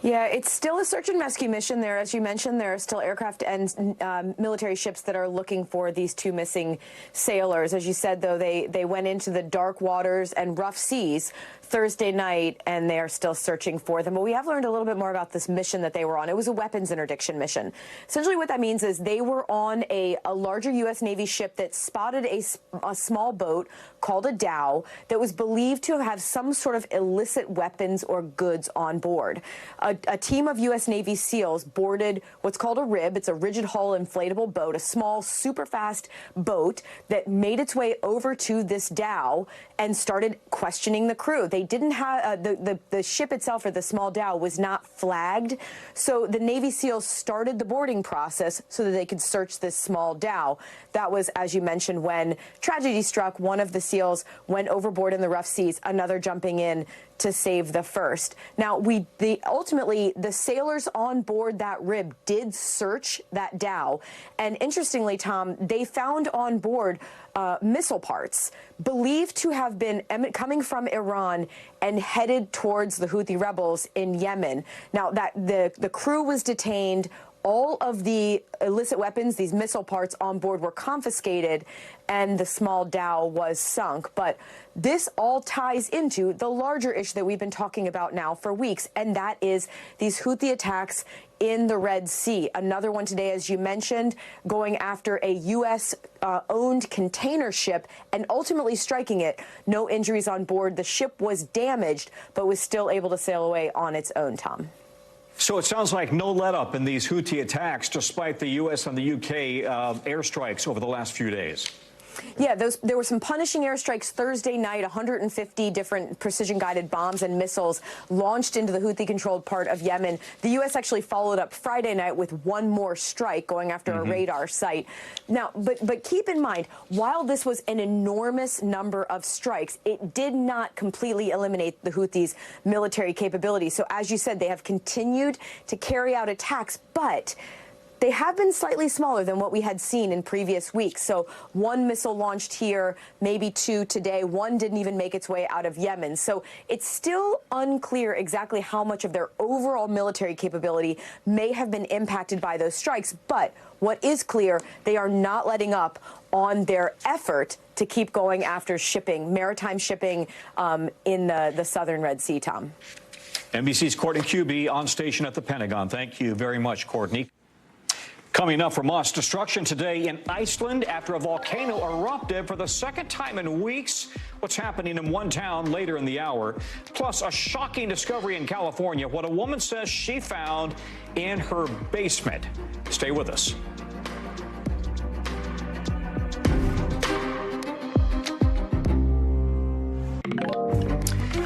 Yeah, it's still a search and rescue mission there. As you mentioned, there are still aircraft and military ships that are looking for these two missing sailors. As you said, though, they went into the dark waters and rough seas Thursday night, and they are still searching for them. But we have learned a little bit more about this mission that they were on. It was a weapons interdiction mission. Essentially what that means is they were on a larger U.S. Navy ship that spotted a small boat called a dhow that was believed to have some sort of illicit weapons or goods on board. A team of U.S. Navy SEALs boarded what's called a RIB. It's a rigid hull inflatable boat, a small, super fast boat that made its way over to this dhow and started questioning the crew. They didn't have the ship itself, or the small dhow, was not flagged. So the Navy SEALs started the boarding process so that they could search this small dhow. That was, as you mentioned, when tragedy struck. One of the SEALs went overboard in the rough seas, another jumping in to save the first. Now, ultimately, the sailors on board that RIB did search that dhow. And interestingly, Tom, they found on board missile parts believed to have been coming from Iran and headed towards the Houthi rebels in Yemen. Now, the crew was detained. All of the illicit weapons, these missile parts on board, were confiscated, and the small dhow was sunk. But this all ties into the larger issue that we've been talking about now for weeks, and that is these Houthi attacks in the Red Sea. Another one today, as you mentioned, going after a U.S.-owned container ship and ultimately striking it. No injuries on board. The ship was damaged, but was still able to sail away on its own, Tom. So it sounds like no let-up in these Houthi attacks, despite the U.S. and the U.K. airstrikes over the last few days. Yeah, there were some punishing airstrikes Thursday night. 150 different precision-guided bombs and missiles launched into the Houthi-controlled part of Yemen. The U.S. actually followed up Friday night with one more strike going after a radar site. Now, but keep in mind, while this was an enormous number of strikes, it did not completely eliminate the Houthis' military capability. So, as you said, they have continued to carry out attacks, but they have been slightly smaller than what we had seen in previous weeks. So one missile launched here, maybe two today. One didn't even make its way out of Yemen. So it's still unclear exactly how much of their overall military capability may have been impacted by those strikes. But what is clear, they are not letting up on their effort to keep going after shipping, maritime shipping in the southern Red Sea, Tom. NBC's Courtney Cubie on station at the Pentagon. Thank you very much, Courtney. Coming up from us, destruction today in Iceland after a volcano erupted for the second time in weeks. What's happening in one town later in the hour. Plus, a shocking discovery in California, what a woman says she found in her basement. Stay with us.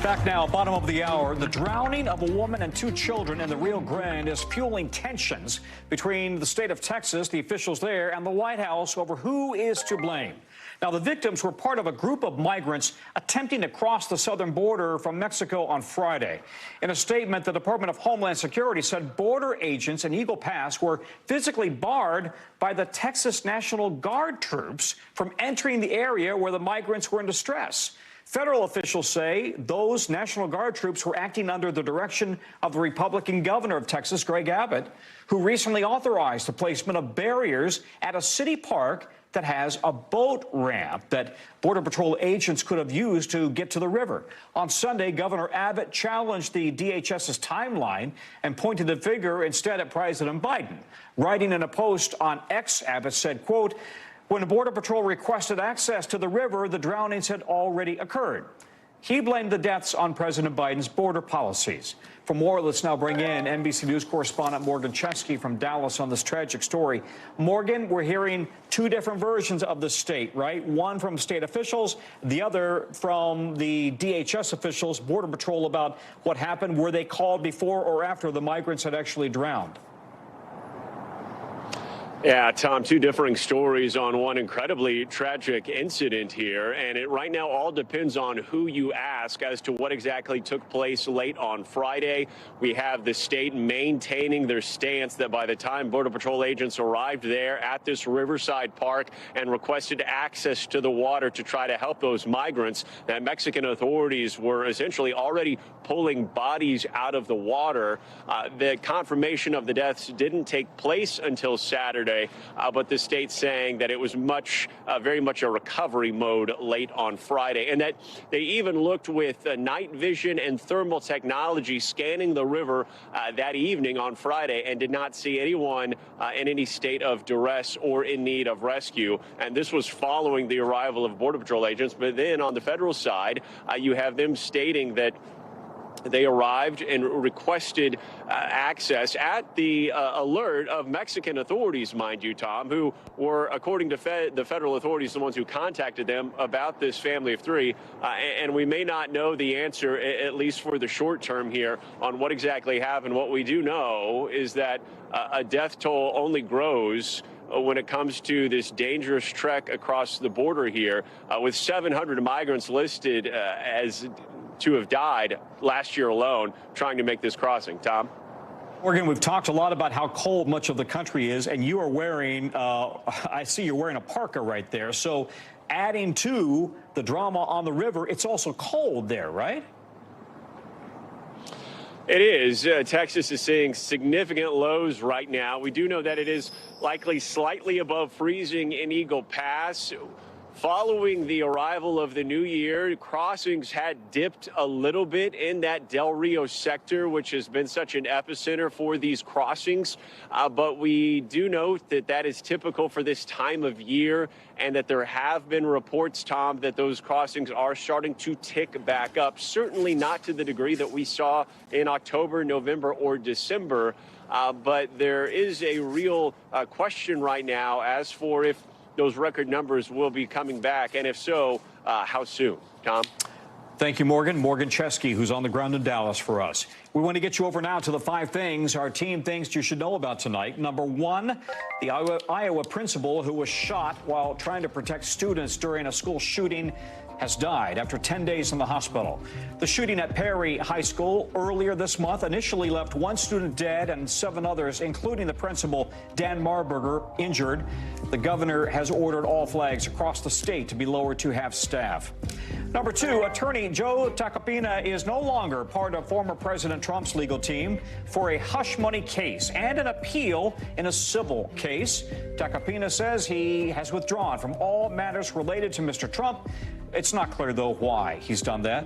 Back now, bottom of the hour, the drowning of a woman and two children in the Rio Grande is fueling tensions between the state of Texas, the officials there, and the White House over who is to blame. Now, the victims were part of a group of migrants attempting to cross the southern border from Mexico on Friday. In a statement, the Department of Homeland Security said border agents in Eagle Pass were physically barred by the Texas National Guard troops from entering the area where the migrants were in distress. Federal officials say those National Guard troops were acting under the direction of the Republican governor of Texas, Greg Abbott, who recently authorized the placement of barriers at a city park that has a boat ramp that Border Patrol agents could have used to get to the river. On Sunday, Governor Abbott challenged the DHS's timeline and pointed the finger instead at President Biden. Writing in a post on X, Abbott said, quote, "When Border Patrol requested access to the river, the drownings had already occurred." He blamed the deaths on President Biden's border policies. For more, let's now bring in NBC News correspondent Morgan Chesky from Dallas on this tragic story. Morgan, we're hearing two different versions of the state, right? One from state officials, the other from the DHS officials, Border Patrol, about what happened. Were they called before or after the migrants had actually drowned? Yeah, Tom, two differing stories on one incredibly tragic incident here. And it right now all depends on who you ask as to what exactly took place late on Friday. We have the state maintaining their stance that by the time Border Patrol agents arrived there at this Riverside Park and requested access to the water to try to help those migrants, that Mexican authorities were essentially already pulling bodies out of the water. The confirmation of the deaths didn't take place until Saturday. But the state saying that it was very much a recovery mode late on Friday, and that they even looked with night vision and thermal technology scanning the river that evening on Friday and did not see anyone in any state of duress or in need of rescue. And this was following the arrival of Border Patrol agents. But then on the federal side, you have them stating that they arrived and requested access at the alert of Mexican authorities, mind you, Tom, who were, according to the federal authorities, the ones who contacted them about this family of three. And we may not know the answer, at least for the short term here, on what exactly happened. What we do know is that a death toll only grows when it comes to this dangerous trek across the border here, with 700 migrants listed as to have died last year alone trying to make this crossing. Tom? Morgan, we've talked a lot about how cold much of the country is, and you are wearing, I see you're wearing a parka right there. So adding to the drama on the river, it's also cold there, right? It is. Texas is seeing significant lows right now. We do know that it is likely slightly above freezing in Eagle Pass. Following the arrival of the new year, crossings had dipped a little bit in that Del Rio sector, which has been such an epicenter for these crossings. But we do note that that is typical for this time of year, and that there have been reports, Tom, that those crossings are starting to tick back up. Certainly not to the degree that we saw in October, November, or December. But there is a real question right now as for if those record numbers will be coming back, and if so, how soon? Tom? Thank you, Morgan. Morgan Chesky, who's on the ground in Dallas for us. We want to get you over now to the 5 things our team thinks you should know about tonight. Number 1, the Iowa principal who was shot while trying to protect students during a school shooting has died after 10 days in the hospital. The shooting at Perry High School earlier this month initially left 1 student dead and 7 others, including the principal, Dan Marburger, injured. The governor has ordered all flags across the state to be lowered to half staff. Number 2, attorney Joe Tacopina is no longer part of former President Trump's legal team for a hush money case and an appeal in a civil case. Tacopina says he has withdrawn from all matters related to Mr. Trump. It's not clear, though, why he's done that.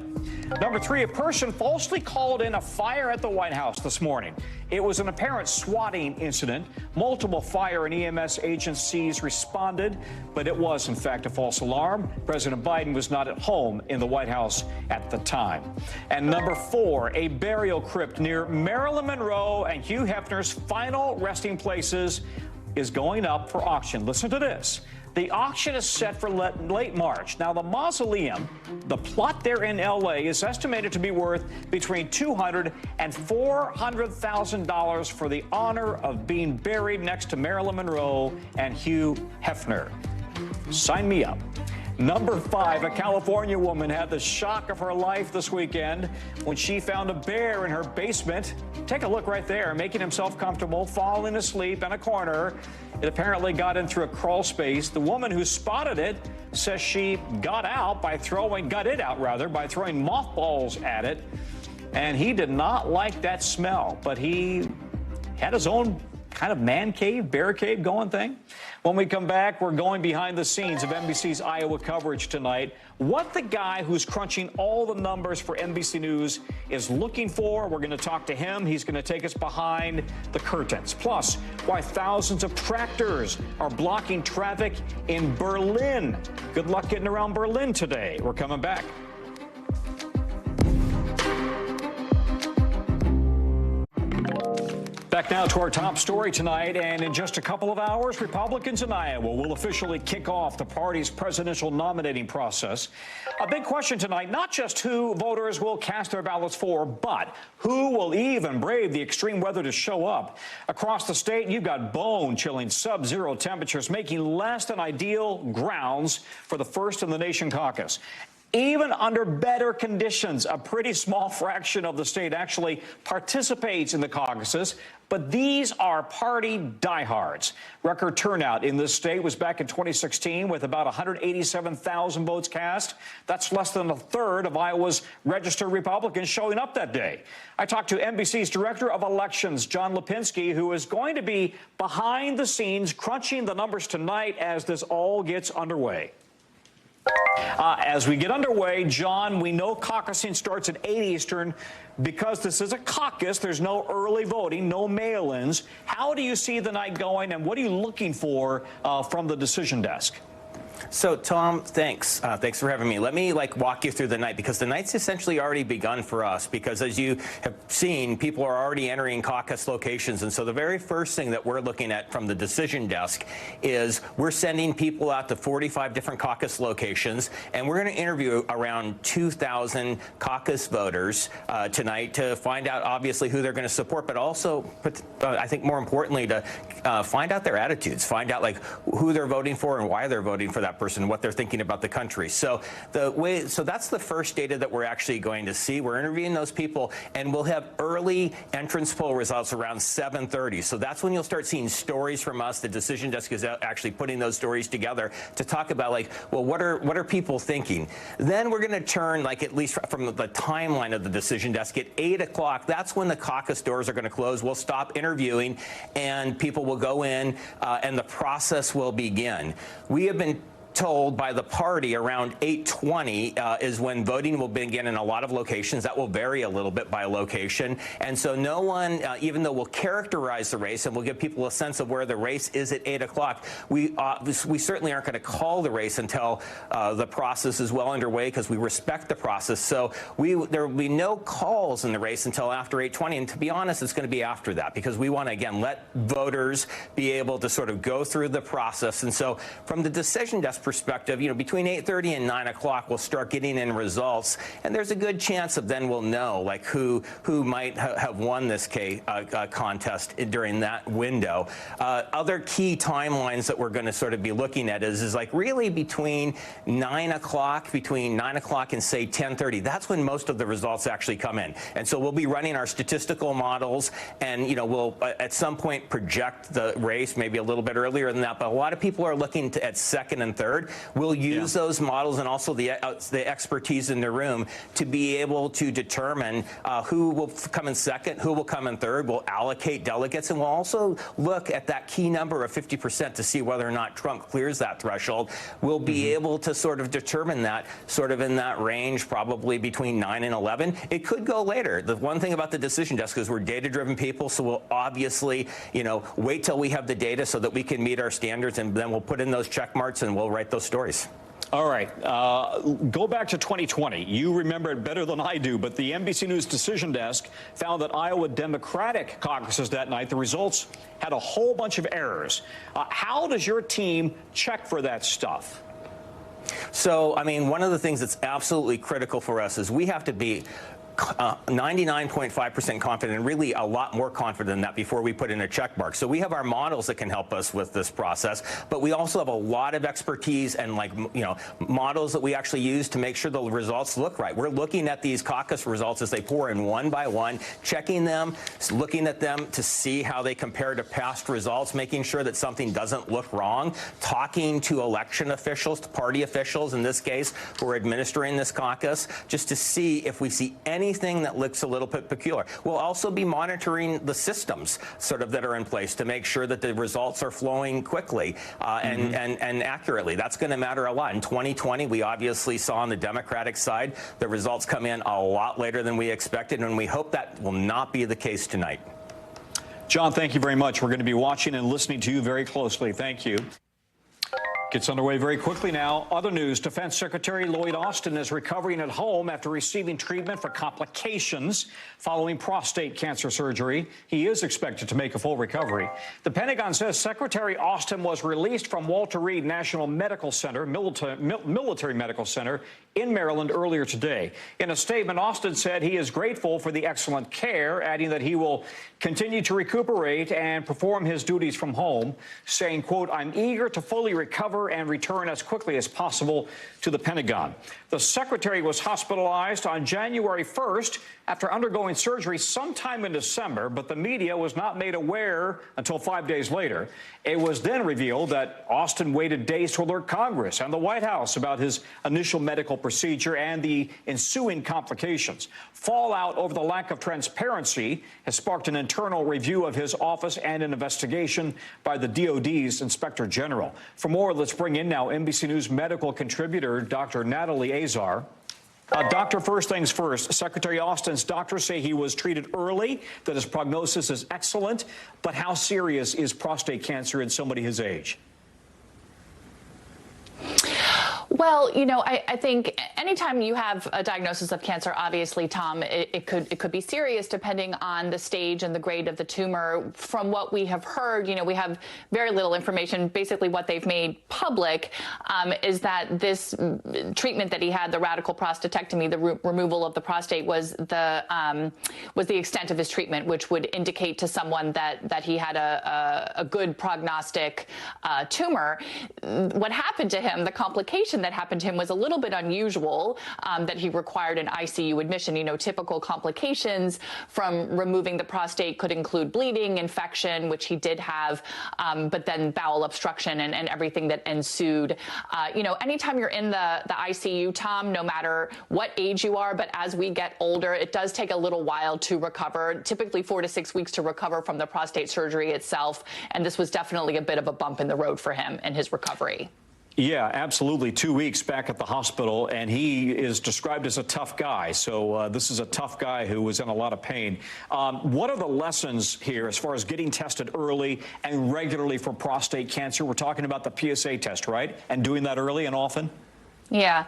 Number 3, a person falsely called in a fire at the White House this morning. It was an apparent swatting incident. Multiple fire and EMS agencies responded, but it was, in fact, a false alarm. President Biden was not at home in the White House at the time. And number 4, a burial crypt near Marilyn Monroe and Hugh Hefner's final resting places is going up for auction. Listen to this. The auction is set for late March. Now, the mausoleum, the plot there in L.A., is estimated to be worth between $200,000 and $400,000 for the honor of being buried next to Marilyn Monroe and Hugh Hefner. Sign me up. Number 5, a California woman had the shock of her life this weekend when she found a bear in her basement. Take a look right there, making himself comfortable, falling asleep in a corner. It apparently got in through a crawl space. The woman who spotted it says she got it out by throwing mothballs at it. And he did not like that smell, but he had his own kind of man cave, bear cave going thing. When we come back, we're going behind the scenes of NBC's Iowa coverage tonight. What the guy who's crunching all the numbers for NBC News is looking for. We're going to talk to him. He's going to take us behind the curtains. Plus, why thousands of tractors are blocking traffic in Berlin. Good luck getting around Berlin today. We're coming back. Back now to our top story tonight, and in just a couple of hours, Republicans in Iowa will officially kick off the party's presidential nominating process. A big question tonight, not just who voters will cast their ballots for, but who will even brave the extreme weather to show up. Across the state, you've got bone-chilling sub-zero temperatures making less than ideal grounds for the first in the nation caucus. Even under better conditions, a pretty small fraction of the state actually participates in the caucuses, but these are party diehards. Record turnout in this state was back in 2016 with about 187,000 votes cast. That's less than a third of Iowa's registered Republicans showing up that day. I talked to NBC's Director of Elections, John Lipinski, who is going to be behind the scenes crunching the numbers tonight as this all gets underway. As we get underway, John, we know caucusing starts at 8 Eastern. Because this is a caucus, there's no early voting, no mail-ins. How do you see the night going, and what are you looking for from the decision desk? So, Tom, thanks. Thanks for having me. Let me walk you through the night, because the night's essentially already begun for us, because as you have seen, people are already entering caucus locations. And so the very first thing that we're looking at from the decision desk is we're sending people out to 45 different caucus locations, and we're going to interview around 2,000 caucus voters tonight to find out, obviously, who they're going to support, but also, I think more importantly, to find out their attitudes, find out who they're voting for and why they're voting for that person, what they're thinking about the country. So that's the first data that we're actually going to see. We're interviewing those people, and we'll have early entrance poll results around 7:30. So that's when you'll start seeing stories from us. The decision desk is actually putting those stories together to talk about, well, what are people thinking? Then we're going to turn, at least from the timeline of the decision desk, at 8 o'clock. That's when the caucus doors are going to close. We'll stop interviewing, and people will go in, and the process will begin. We have been told by the party around 8:20 is when voting will begin in a lot of locations. That will vary a little bit by location. And so no one, even though we'll characterize the race and we'll give people a sense of where the race is at 8 o'clock, we certainly aren't going to call the race until the process is well underway, because we respect the process. So there will be no calls in the race until after 8:20. And to be honest, it's going to be after that, because we want to, again, let voters be able to sort of go through the process. And so from the decision desk perspective, between 8:30 and 9 o'clock, we'll start getting in results, and there's a good chance of then we'll know who might have won this contest during that window. Other key timelines that we're going to sort of be looking at is really between 9 o'clock and say 10:30. That's when most of the results actually come in, and so we'll be running our statistical models, and we'll at some point project the race maybe a little bit earlier than that. But a lot of people are looking at second and third. We'll use those models and also the expertise in the room to be able to determine who will come in second, who will come in third. We'll allocate delegates, and we'll also look at that key number of 50% to see whether or not Trump clears that threshold. We'll be able to sort of determine that sort of in that range, probably between 9 and 11. It could go later. The one thing about the decision desk is we're data-driven people, so we'll obviously, wait till we have the data so that we can meet our standards, and then we'll put in those check marks and we'll write those stories. All right. Go back to 2020. You remember it better than I do, but the NBC News decision desk found that Iowa Democratic caucuses that night, the results had a whole bunch of errors. How does your team check for that stuff? So, one of the things that's absolutely critical for us is we have to be 99.5% confident, and really a lot more confident than that before we put in a check mark. So we have our models that can help us with this process, but we also have a lot of expertise and models that we actually use to make sure the results look right. We're looking at these caucus results as they pour in one by one, checking them, looking at them to see how they compare to past results, making sure that something doesn't look wrong, talking to election officials, to party officials in this case, who are administering this caucus, just to see if we see anything that looks a little bit peculiar. We'll also be monitoring the systems sort of that are in place to make sure that the results are flowing quickly and accurately. That's going to matter a lot. In 2020, we obviously saw on the Democratic side the results come in a lot later than we expected, and we hope that will not be the case tonight. John, thank you very much. We're going to be watching and listening to you very closely. Thank you. Gets underway very quickly now. Other news, Defense Secretary Lloyd Austin is recovering at home after receiving treatment for complications following prostate cancer surgery. He is expected to make a full recovery. The Pentagon says Secretary Austin was released from Walter Reed National Medical Center, Military Medical Center in Maryland earlier today. In a statement, Austin said he is grateful for the excellent care, adding that he will continue to recuperate and perform his duties from home, saying, quote, "I'm eager to fully recover and return as quickly as possible to the Pentagon." The secretary was hospitalized on January 1st after undergoing surgery sometime in December, but the media was not made aware until 5 days later. It was then revealed that Austin waited days to alert Congress and the White House about his initial medical procedure and the ensuing complications. Fallout over the lack of transparency has sparked an internal review of his office and an investigation by the DOD's Inspector General. For more, let's bring in now NBC News medical contributor Dr. Natalie Azar. Doctor, first things first, Secretary Austin's doctors say he was treated early, that his prognosis is excellent, but how serious is prostate cancer in somebody his age? Well, you know, I think anytime you have a diagnosis of cancer, obviously, Tom, it could be serious depending on the stage and the grade of the tumor. From what we have heard, you know, we have very little information. Basically, what they've made public is that this treatment that he had, the radical prostatectomy, the removal of the prostate, was the extent of his treatment, which would indicate to someone that he had a good prognostic tumor. What happened to him, the complication that happened to him, was a little bit unusual, that he required an ICU admission. You know, typical complications from removing the prostate could include bleeding, infection, which he did have, but then bowel obstruction and everything that ensued. You know, anytime you're in the ICU, Tom, no matter what age you are, but as we get older, it does take a little while to recover, typically 4 to 6 weeks to recover from the prostate surgery itself. And this was definitely a bit of a bump in the road for him in his recovery. Yeah, absolutely. 2 weeks back at the hospital, and he is described as a tough guy. So this is a tough guy who was in a lot of pain. What are the lessons here as far as getting tested early and regularly for prostate cancer? We're talking about the PSA test, right? And doing that early and often? Yeah.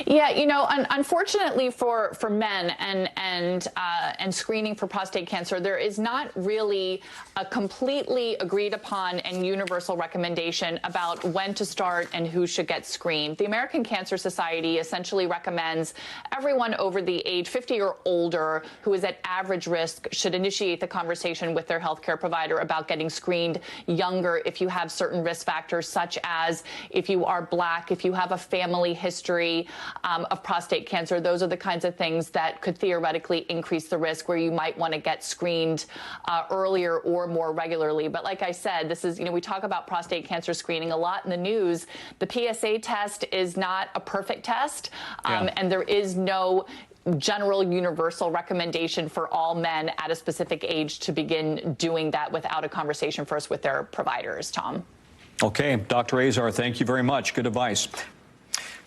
Yeah, you know, unfortunately for men and screening for prostate cancer, there is not really a completely agreed upon and universal recommendation about when to start and who should get screened. The American Cancer Society essentially recommends everyone over the age 50 or older who is at average risk should initiate the conversation with their healthcare provider about getting screened younger if you have certain risk factors, such as if you are Black, if you have a family history of prostate cancer. Those are the kinds of things that could theoretically increase the risk, where you might want to get screened earlier or more regularly. But like I said, this is, you know, we talk about prostate cancer screening a lot in the news. The PSA test is not a perfect test, and there is no general universal recommendation for all men at a specific age to begin doing that without a conversation first with their providers, Tom. Okay, Dr. Azar, thank you very much. Good advice.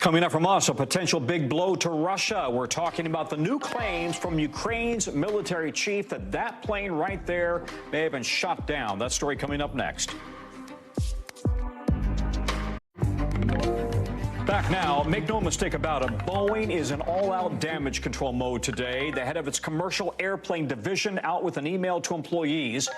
Coming up from us, a potential big blow to Russia. We're talking about the new claims from Ukraine's military chief that plane right there may have been shot down. That story coming up next. Back now, make no mistake about it, Boeing is in all-out damage control mode today. The head of its commercial airplane division out with an email to employees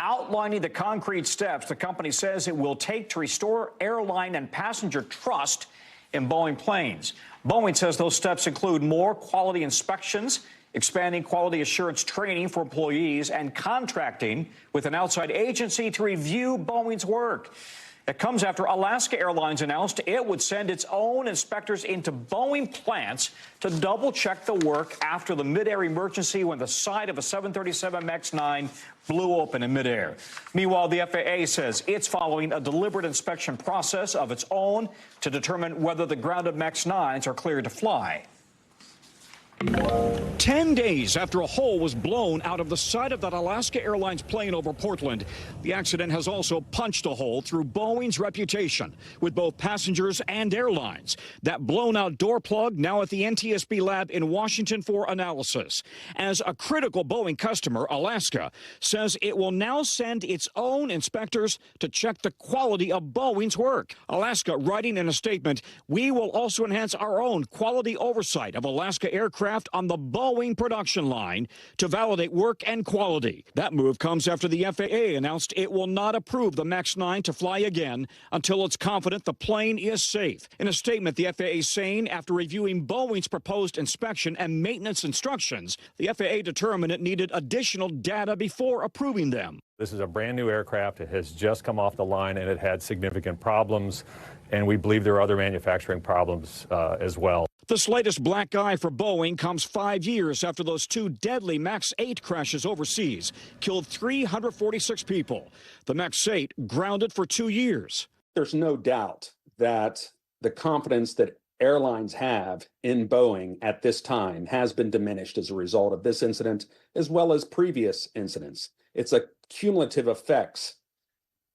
outlining the concrete steps the company says it will take to restore airline and passenger trust in Boeing planes. Boeing says those steps include more quality inspections, expanding quality assurance training for employees, and contracting with an outside agency to review Boeing's work. It comes after Alaska Airlines announced it would send its own inspectors into Boeing plants to double-check the work after the mid-air emergency when the side of a 737 MAX 9 blew open in midair. Meanwhile, the FAA says it's following a deliberate inspection process of its own to determine whether the grounded MAX 9s are cleared to fly. 10 days after a hole was blown out of the side of that Alaska Airlines plane over Portland, the accident has also punched a hole through Boeing's reputation with both passengers and airlines. That blown-out door plug now at the NTSB lab in Washington for analysis. As a critical Boeing customer, Alaska says it will now send its own inspectors to check the quality of Boeing's work. Alaska writing in a statement, "We will also enhance our own quality oversight of Alaska aircraft on the Boeing production line to validate work and quality." That move comes after the FAA announced it will not approve the MAX 9 to fly again until it's confident the plane is safe. In a statement, the FAA is saying after reviewing Boeing's proposed inspection and maintenance instructions, the FAA determined it needed additional data before approving them. This is a brand new aircraft. It has just come off the line and it had significant problems. And we believe there are other manufacturing problems as well. This latest black eye for Boeing comes 5 years after those two deadly MAX 8 crashes overseas killed 346 people. The MAX 8 grounded for 2 years. There's no doubt that the confidence that airlines have in Boeing at this time has been diminished as a result of this incident, as well as previous incidents. It's a cumulative effects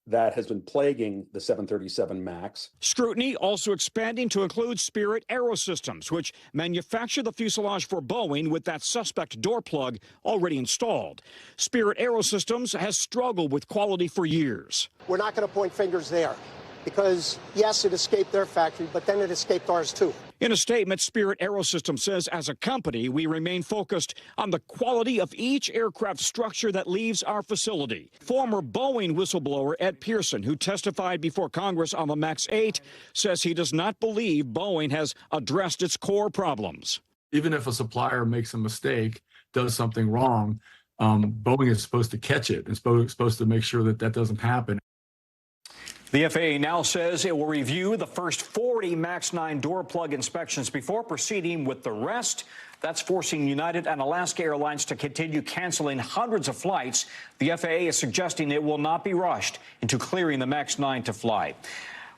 that has been plaguing the 737 MAX. Scrutiny also expanding to include Spirit Aerosystems, which manufacture the fuselage for Boeing with that suspect door plug already installed. Spirit Aerosystems has struggled with quality for years. We're not going to point fingers there because, yes, it escaped their factory, but then it escaped ours too. In a statement, Spirit Aerosystems says, as a company, we remain focused on the quality of each aircraft structure that leaves our facility. Former Boeing whistleblower Ed Pearson, who testified before Congress on the MAX 8, says he does not believe Boeing has addressed its core problems. Even if a supplier makes a mistake, does something wrong, Boeing is supposed to catch it. It's supposed to make sure that that doesn't happen. The FAA now says it will review the first 40 MAX 9 door plug inspections before proceeding with the rest. That's forcing United and Alaska Airlines to continue canceling hundreds of flights. The FAA is suggesting it will not be rushed into clearing the MAX 9 to fly.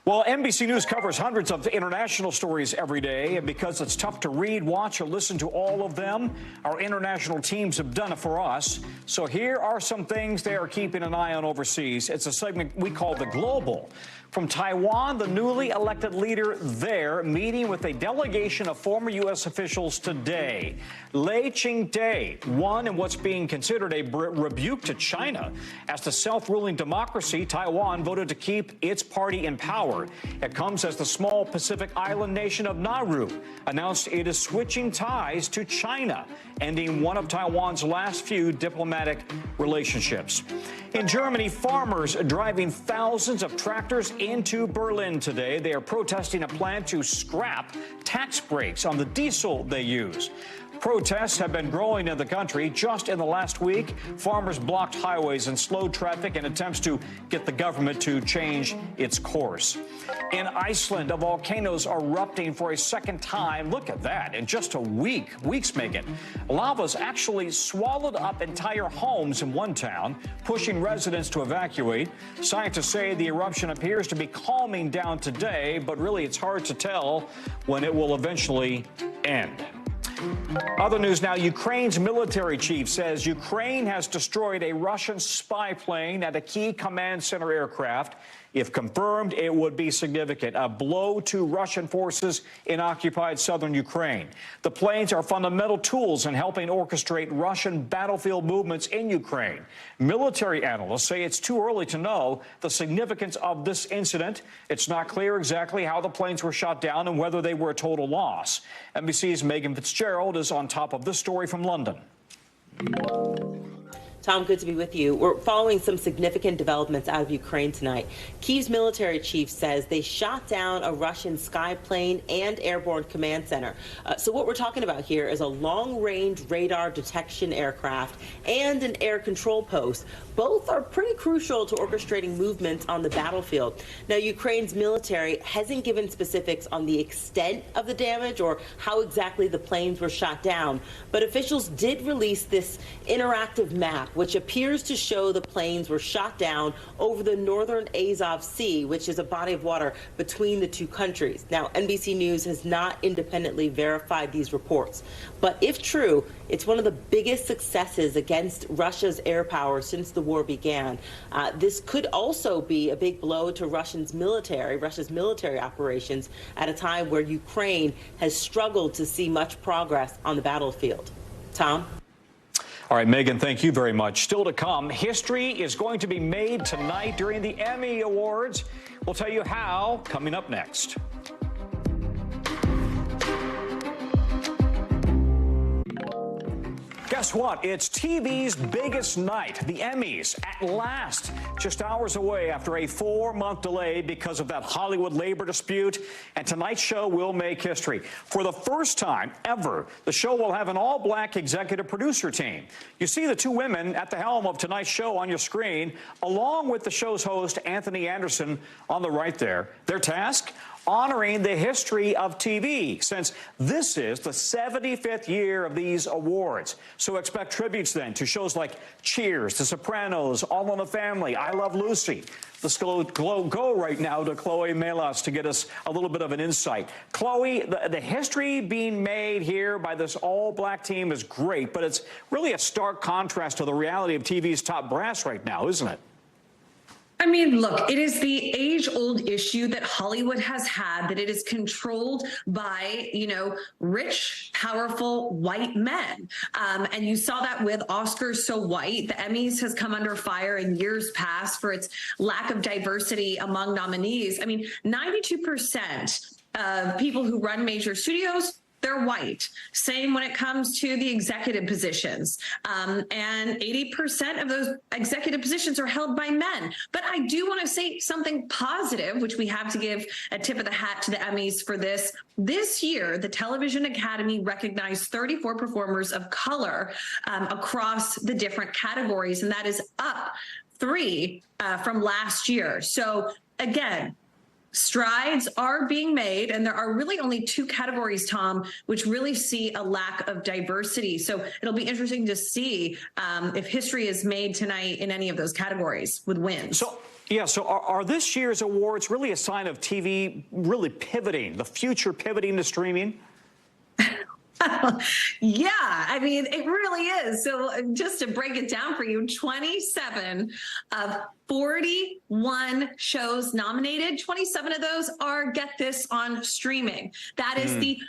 Well, NBC News covers hundreds of international stories every day, and because it's tough to read, watch, or listen to all of them, our international teams have done it for us. So here are some things they are keeping an eye on overseas. It's a segment we call The Global. From Taiwan, the newly elected leader there meeting with a delegation of former U.S. officials today. Lei Ching-te won in what's being considered a rebuke to China. As the self-ruling democracy, Taiwan voted to keep its party in power. It comes as the small Pacific island nation of Nauru announced it is switching ties to China, ending one of Taiwan's last few diplomatic relationships. In Germany, farmers driving thousands of tractors into Berlin today. They are protesting a plan to scrap tax breaks on the diesel they use. Protests have been growing in the country. Just in the last week, farmers blocked highways and slowed traffic in attempts to get the government to change its course. In Iceland, a volcano is erupting for a second time. Look at that. In just a week, weeks make it. Lava's actually swallowed up entire homes in one town, pushing residents to evacuate. Scientists say the eruption appears to be calming down today, but really it's hard to tell when it will eventually end. Other news now, Ukraine's military chief says Ukraine has destroyed a Russian spy plane at a key command center aircraft. If confirmed, it would be significant, a blow to Russian forces in occupied southern Ukraine. The planes are fundamental tools in helping orchestrate Russian battlefield movements in Ukraine. Military analysts say it's too early to know the significance of this incident. It's not clear exactly how the planes were shot down and whether they were a total loss. NBC's Megan Fitzgerald is on top of this story from London. Tom, good to be with you. We're following some significant developments out of Ukraine tonight. Kyiv's military chief says they shot down a Russian sky plane and airborne command center. So what we're talking about here is a long-range radar detection aircraft and an air control post. Both are pretty crucial to orchestrating movements on the battlefield. Now, Ukraine's military hasn't given specifics on the extent of the damage or how exactly the planes were shot down, but officials did release this interactive map which appears to show the planes were shot down over the northern Azov Sea, which is a body of water between the two countries. Now, NBC News has not independently verified these reports, but if true, it's one of the biggest successes against Russia's air power since the war began. This could also be a big blow to Russia's military operations at a time where Ukraine has struggled to see much progress on the battlefield. Tom? All right, Megan, thank you very much. Still to come, history is going to be made tonight during the Emmy Awards. We'll tell you how coming up next. Guess what? It's TV's biggest night, the Emmys, at last. Just hours away after a 4-month delay because of that Hollywood labor dispute. And tonight's show will make history. For the first time ever, the show will have an all-black executive producer team. You see the two women at the helm of tonight's show on your screen, along with the show's host, Anthony Anderson, on the right there. Their task? Honoring the history of TV, since this is the 75th year of these awards. So expect tributes then to shows like Cheers, The Sopranos, All in the Family, I Love Lucy. Let's go right now to Chloe Melas to get us a little bit of an insight. Chloe, the history being made here by this all-black team is great, but it's really a stark contrast to the reality of TV's top brass right now, isn't it? I mean, look, it is the age-old issue that Hollywood has had, that it is controlled by, rich, powerful white men. And you saw that with Oscars So White. The Emmys has come under fire in years past for its lack of diversity among nominees. I mean, 92% of people who run major studios, they're white. Same when it comes to the executive positions. And 80% of those executive positions are held by men. But I do want to say something positive, which we have to give a tip of the hat to the Emmys for this. This year, the Television Academy recognized 34 performers of color across the different categories, and that is up 3 from last year. So again, strides are being made, and there are really only 2 categories, Tom, which really see a lack of diversity. So it'll be interesting to see if history is made tonight in any of those categories with wins. So are this year's awards really a sign of TV really pivoting, the future pivoting to streaming? Yeah, I mean, it really is. So just to break it down for you, 27 of 41 shows nominated, 27 of those are, get this, on streaming. That is the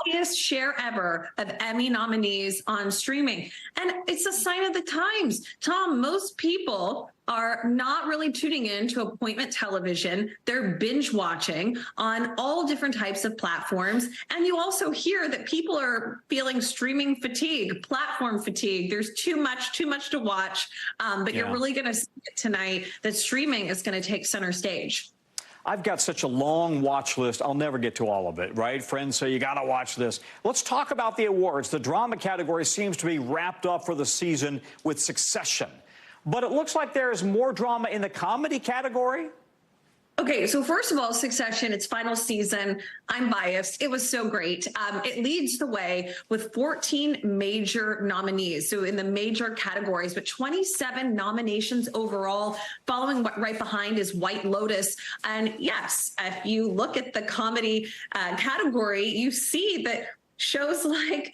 highest share ever of Emmy nominees on streaming. And it's a sign of the times. Tom, most people are not really tuning in to appointment television. They're binge watching on all different types of platforms. And you also hear that people are feeling streaming fatigue, platform fatigue. There's too much to watch. But you're really going to see it tonight that streaming is going to take center stage. I've got such a long watch list. I'll never get to all of it, right? Friends say you got to watch this. Let's talk about the awards. The drama category seems to be wrapped up for the season with Succession. But it looks like there is more drama in the comedy category. Okay, so first of all, Succession, its final season, I'm biased. It was so great. It leads the way with 14 major nominees, so in the major categories, but 27 nominations overall. Following right behind is White Lotus. And yes, if you look at the comedy category, you see that shows like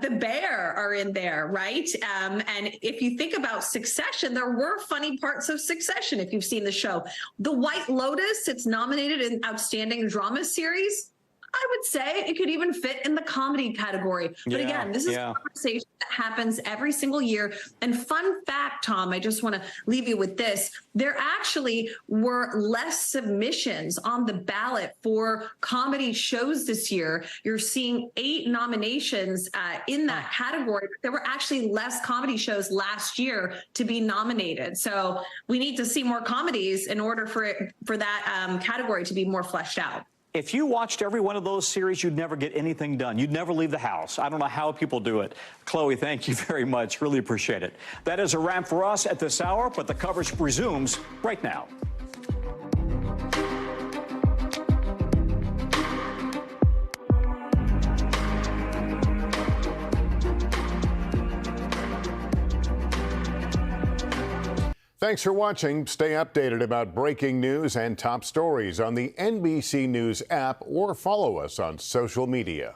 The Bear are in there, right? And if you think about Succession, there were funny parts of Succession, if you've seen the show. The White Lotus, it's nominated in Outstanding Drama Series. I would say it could even fit in the comedy category. But again, this is a conversation that happens every single year. And fun fact, Tom, I just want to leave you with this. There actually were less submissions on the ballot for comedy shows this year. You're seeing 8 nominations in that category. There were actually less comedy shows last year to be nominated. So we need to see more comedies in order for that category to be more fleshed out. If you watched every one of those series, you'd never get anything done. You'd never leave the house. I don't know how people do it. Chloe, thank you very much. Really appreciate it. That is a wrap for us at this hour, but the coverage resumes right now. Thanks for watching. Stay updated about breaking news and top stories on the NBC News app or follow us on social media.